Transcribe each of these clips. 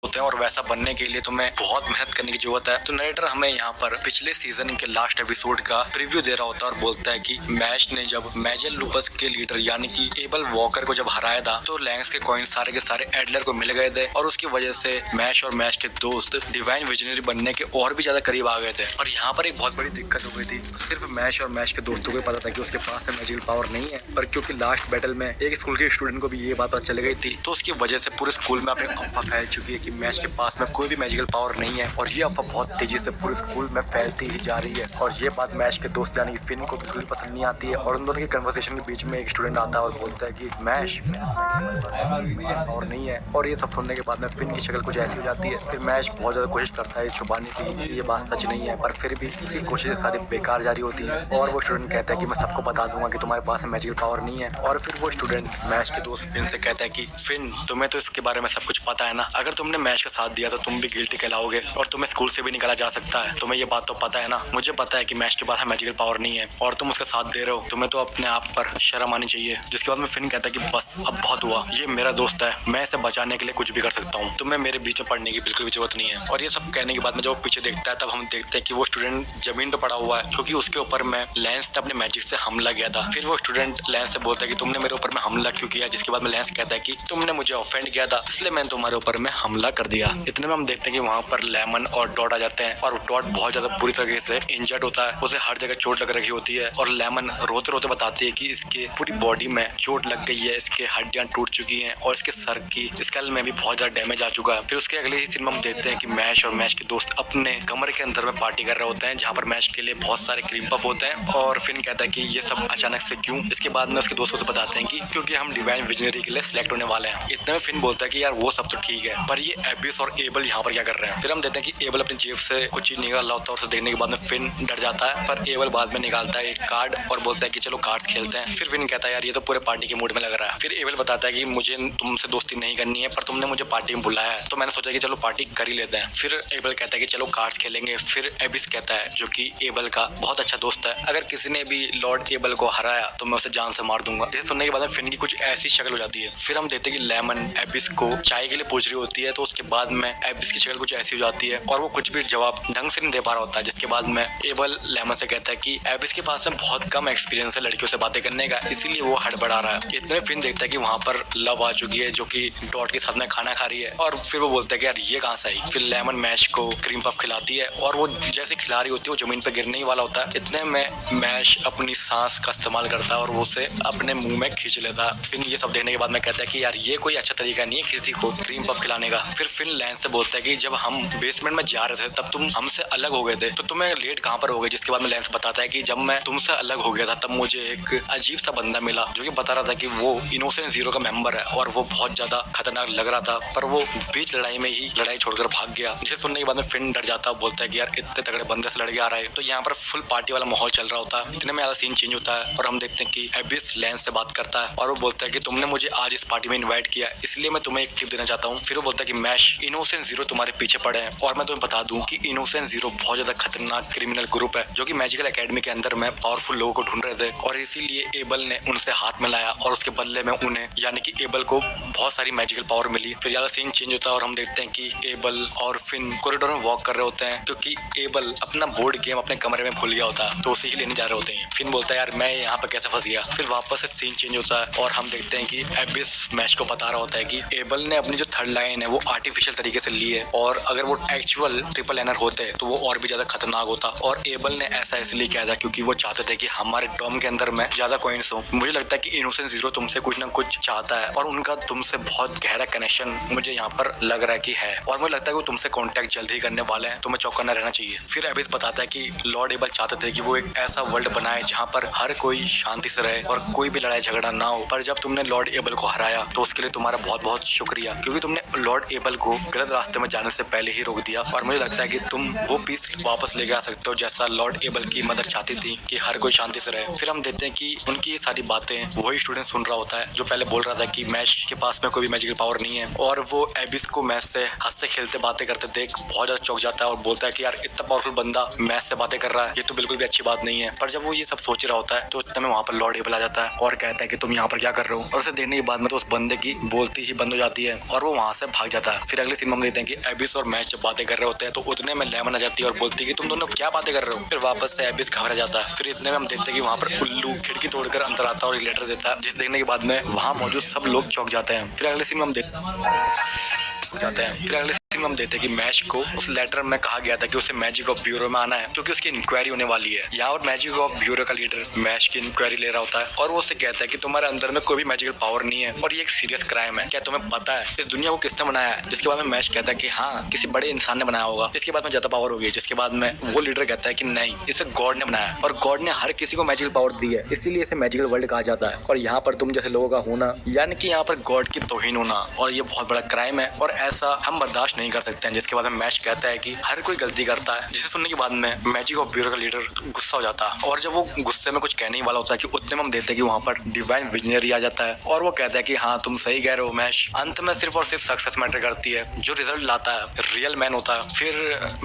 होते हैं और वैसा बनने के लिए तुम्हें बहुत मेहनत करने की जरूरत है। तो नरेटर हमें यहाँ पर पिछले सीजन के लास्ट एपिसोड का प्रीव्यू दे रहा होता है और बोलता है कि मैश ने जब मेजर लुपस के लीडर यानी कि एबल वॉकर को जब हराया था तो लैंग्स के कॉइन सारे के सारे एडलर को मिल गए थे और उसकी वजह से मैश और मैश के दोस्त डिवाइन विजनरी बनने के और भी ज्यादा करीब आ गए थे। और यहाँ पर एक बहुत बड़ी दिक्कत हो गई थी। सिर्फ मैश और मैश के दोस्तों को पता था कि उसके पास मैजिकल पावर नहीं है, पर क्योंकि लास्ट बैटल में एक स्कूल के स्टूडेंट को भी ये बात पता चल गई थी तो उसकी वजह से पूरे स्कूल में अपनी अफवाह फैल चुकी है कि मैश के पास में कोई भी मैजिकल पावर नहीं है। और ये अफवाह बहुत तेजी से पूरे स्कूल में फैलती ही जा रही है और ये बात मैश के दोस्त यानी कि फिन को बिल्कुल पसंद नहीं आती है। और उन दोनों की कन्वर्सेशन के बीच में एक स्टूडेंट आता है और बोलता है कि मैश पावर नहीं है। और ये सब सुनने के बाद में फिन की शक्ल कुछ ऐसी हो जाती है। फिर मैश बहुत ज्यादा कोशिश करता है छुपाने की ये बात सच नहीं है, पर फिर भी इसकी कोशिशें सारी बेकार जारी होती है। और वो स्टूडेंट कहता है कि मैं सबको बता दूंगा कि तुम्हारे पास मैजिकल पावर नहीं है। और फिर वो स्टूडेंट मैश के दोस्त फिन से कहता है कि फिन, तुम्हें तो इसके बारे में सब कुछ पता है ना, अगर तुमने मैश का साथ दिया तो तुम भी गिल्टी कहलाओगे और तुम्हें स्कूल से भी निकाला जा सकता है। तुम्हें ये बात तो पता है ना। मुझे पता है कि मैश के पास मैजिकल पावर नहीं है और तुम उसका साथ दे रहे हो, तुम्हें तो अपने आप पर शर्म आनी चाहिए। जिसके बाद में फिन कहता है कि बस अब बहुत हुआ, ये मेरा दोस्त है, मैं इसे बचाने के लिए कुछ भी कर सकता हूँ, तुम्हें मेरे बीच में पड़ने की बिल्कुल भी जरूरत नहीं है। और ये सब कहने के बाद में जब वो पीछे देखता है तब हम देखते हैं कि वो स्टूडेंट जमीन पे पड़ा हुआ है क्योंकि उसके ऊपर में लैंस ने अपने मैजिक से हमला किया था। फिर वो स्टूडेंट लैंस से बोलता है कि तुमने मेरे ऊपर में हमला क्यों किया, जिसके बाद में लैंस कहता है कि तुमने मुझे ऑफेंड किया था इसलिए मैंने तुम्हारे ऊपर में हमला कर दिया। इतने में हम देखते हैं कि वहाँ पर लेमन और डॉट आ जाते हैं और डॉट बहुत ज्यादा बुरी तरीके से इंजर्ड होता है, उसे हर जगह चोट लग रही होती है और लेमन रोते रोते बताती है कि इसके पूरी बॉडी में चोट लग गई है, इसके हड्डियां टूट चुकी हैं और इसके सर की स्कल में भी बहुत ज्यादा डैमेज आ चुका है। फिर उसके अगले ही सीन में हम देखते हैं कि मैश और मैश के दोस्त अपने कमरे के अंदर में पार्टी कर रहे होते हैं जहाँ पर मैश के लिए बहुत सारे क्रीम पफ होते हैं। और फिन कहता है कि ये सब अचानक से क्यों। इसके बाद में उसके दोस्तों से बताते हैं कि क्योंकि हम डिवाइन विजनरी के लिए सिलेक्ट होने वाले हैं। इतने में फिन बोलता है कि यार वो सब तो ठीक है, पर ये एबिस और एबल यहाँ पर क्या कर रहे हैं। फिर हम देखते हैं कि एबल अपनी जेब से कुछ चीज निकाल रहा होता है और उसे देखने के बाद में फिन डर जाता है, पर एबल बाद में निकालता है एक कार्ड और बोलता है कि चलो कार्ड्स खेलते हैं। फिर फिन कहता है यार ये तो पूरे पार्टी के मूड में लग रहा है। फिर एबल बताता है कि मुझे तुमसे दोस्ती नहीं करनी है, पर तुमने मुझे पार्टी में बुलाया है तो मैंने सोचा कि चलो पार्टी कर ही लेते हैं। फिर एबल कहता है कि चलो कार्ड्स खेलेंगे। फिर एबिस कहता है, जो कि एबल का बहुत अच्छा दोस्त है, अगर किसी ने भी लॉर्ड एबल को हराया तो मैं उसे जान से मार दूंगा। ये सुनने के बाद फिन की कुछ ऐसी शक्ल हो जाती है। फिर हम देखते हैं कि लेमन एबिस को चाय के लिए पूछ रही होती है तो उसके बाद में एबिस की शक्ल कुछ ऐसी हो जाती है और वो कुछ भी जवाब ढंग से नहीं दे पा रहा होता है। जिसके बाद में एबल लेमन से कहता है कि एबिस के पास में बहुत कम एक्सपीरियंस है लड़कियों से बातें करने का, इसीलिए वो हड़बड़ा रहा है। इतने फिन देखता है कि वहाँ पर लव आ चुकी है जो कि डॉट के साथ में खाना खा रही है और फिर वो बोलता है कि यार ये कहाँ से आई। फिर लेमन मैश को क्रीम पफ खिलाती है और वो जैसे खिला रही होती है वो जमीन पर गिरने ही वाला होता है। इतने में मैश अपनी सांस का इस्तेमाल करता है और वो उसे अपने मुंह में खींच लेता है। फिर ये सब देखने के बाद में कहता है कि यार ये कोई अच्छा तरीका नहीं है किसी को क्रीम पफ खिलाने का। फिर फिन लैंस से बोलता है कि जब हम बेसमेंट में जा रहे थे तब तुम हमसे अलग हो गए थे तो तुम्हें लेट कहाँ पर हो गए। जिसके बाद में लैंस बताता है कि जब मैं तुमसे अलग हो गया था तब मुझे एक अजीब सा बंदा मिला जो कि बता रहा था कि वो इनोसेंट जीरो का मेंबर है और वो बहुत ज्यादा खतरनाक लग रहा था, पर वो बीच लड़ाई में ही लड़ाई छोड़कर भाग गया। जिसे सुनने के बाद में फिन डर जाता है, बोलता है कि यार इतने तगड़े बंदे से लड़के आ रहे हैं। तो यहाँ पर फुल पार्टी वाला माहौल चल रहा होता है। इतने में सीन चेंज होता है और हम देखते हैं कि एबिस लैंस से बात करता है और वो बोलता है कि तुमने मुझे आज इस पार्टी में इन्वाइट किया इसलिए मैं तुम्हें एक टिप देना चाहता हूँ। फिर वो बोलता है कि मैश, इनोसेंट जीरो तुम्हारे पीछे पड़े हैं और मैं तुम्हें बता दूं कि इनोसेंट जीरो बहुत ज्यादा खतरनाक क्रिमिनल ग्रुप है जो कि मैजिकल एकेडमी के अंदर में पावरफुल लोगों को ढूंढ रहे थे और इसीलिए एबल ने उनसे हाथ मिलाया और उसके बदले में उन्हें यानी कि एबल को बहुत सारी मैजिकल पावर मिली। फिर ज्यादा सीन चेंज होता है और हम देखते हैं कि एबल और फिन कॉरिडोर में वॉक कर रहे होते हैं क्योंकि एबल अपना बोर्ड गेम अपने कमरे में भूल गया होता है तो उसे ही लेने जा रहे होते हैं। फिन बोलता है यार मैं यहाँ पर कैसे फंस गया। फिर वापस से सीन चेंज होता है और हम देखते हैं कि एबिस मैश को बता रहा होता है कि एबल ने अपनी जो थर्ड लाइन है वो आर्टिफिशियल तरीके से ली है और अगर वो एक्चुअल ट्रिपल एनर होते तो वो और भी ज्यादा खतरनाक होता। और एबल ने ऐसा इसलिए किया था क्योंकि वो चाहते थे कि हमारे डॉम के अंदर में ज्यादा कॉइन्स हो। मुझे लगता है कि इनोसेंट जीरो तुमसे कुछ ना कुछ चाहता है और उनका तुमसे बहुत गहरा कनेक्शन मुझे यहाँ पर लग रहा है कि है और मुझे लगता है कि वो तुमसे कांटेक्ट जल्द ही करने वाले हैं, तुम्हें चौकन्ना रहना चाहिए। फिर एबिस बताता है कि लॉर्ड एबल चाहते थे कि वो एक ऐसा वर्ल्ड बनाए जहाँ पर हर कोई शांति से रहे और कोई भी लड़ाई झगड़ा ना हो, पर जब तुमने लॉर्ड एबल को हराया तो उसके लिए तुम्हारा बहुत बहुत शुक्रिया क्योंकि तुमने लॉर्ड एबल को गलत रास्ते में जाने से पहले ही रोक दिया और मुझे लगता है कि तुम वो पीस वापस लेके आ सकते हो जैसा लॉर्ड एबल की मदर चाहती थी कि हर कोई शांति से रहे। फिर हम देखते हैं कि उनकी ये सारी बातें वही स्टूडेंट सुन रहा होता है जो पहले बोल रहा था कि मैश के पास में कोई भी मैजिकल पावर नहीं है और वो एबिस को मैच से हंसते खेलते बातें करते देख बहुत ज्यादा चौंक जाता है और बोलता है कि यार इतना पावरफुल बंदा मैच से बातें कर रहा है, ये तो बिल्कुल भी अच्छी बात नहीं है। पर जब वो ये सब सोच रहा होता है तो इतने में वहाँ पर लॉर्ड एबल आ जाता है और कहता है कि तुम यहाँ पर क्या कर रहे हो और उसे देखने के बाद में तो उस बंदे की बोलती ही बंद हो जाती है और वो वहाँ से भाग जाता है। जाता है। फिर अगले सीन में हम देखते हैं कि एबिस और मैश जब बातें कर रहे होते हैं तो उतने में लेमन आ जाती है और बोलती है कि तुम दोनों क्या बातें कर रहे हो। फिर वापस से एबिस घबरा जाता है। फिर इतने में हम देखते हैं कि वहाँ पर उल्लू खिड़की तोड़कर अंदर आता है और एक लेटर देता है, जिसे देखने के बाद में वहाँ मौजूद सब लोग चौंक जाते हैं। फिर अगले सीन में हम हम देखते हैं कि मैश को उस लेटर में कहा गया था कि उसे मैजिक ऑफ ब्यूरो में आना है क्योंकि उसकी इंक्वायरी होने वाली है। यहाँ और मैजिक ऑफ ब्यूरो का लीडर मैश की इंक्वायरी ले रहा होता है और वो उससे कहता है कि तुम्हारे अंदर में कोई भी मैजिकल पावर नहीं है और ये एक सीरियस क्राइम है। क्या तुम्हें पता है इस दुनिया को किसने बनाया है? जिसके बाद में मैश कहता है कि हाँ, किसी बड़े इंसान ने बनाया होगा। इसके बाद में ज्यादा पावर होगी। जिसके बाद में वो लीडर कहता है कि नहीं, इसे गॉड ने बनाया और गॉड ने हर किसी को मैजिकल पावर दी है, इसीलिए इसे मैजिकल वर्ल्ड कहा जाता है। और यहाँ पर तुम जैसे लोगों का होना यानी कि यहाँ पर गॉड की तौहीन होना और ये बहुत बड़ा क्राइम है और ऐसा हम बर्दाश्त नहीं कर सकते हैं। जिसके बाद में मैश कहता है कि हर कोई गलती करता है। जिसे सुनने के बाद में मैजिक ऑफ ब्यूरो का लीडर गुस्सा हो जाता है और जब वो गुस्से में कुछ कहने वाला होता है कि उतने में हम देखते हैं कि वहाँ पर डिवाइन विजनरी आ जाता है और वो कहता है कि हाँ, तुम सही कह रहे हो मैश, अंत में सिर्फ और सिर्फ सक्सेस मैटर करती है, जो रिजल्ट लाता है रियल मैन होता है। फिर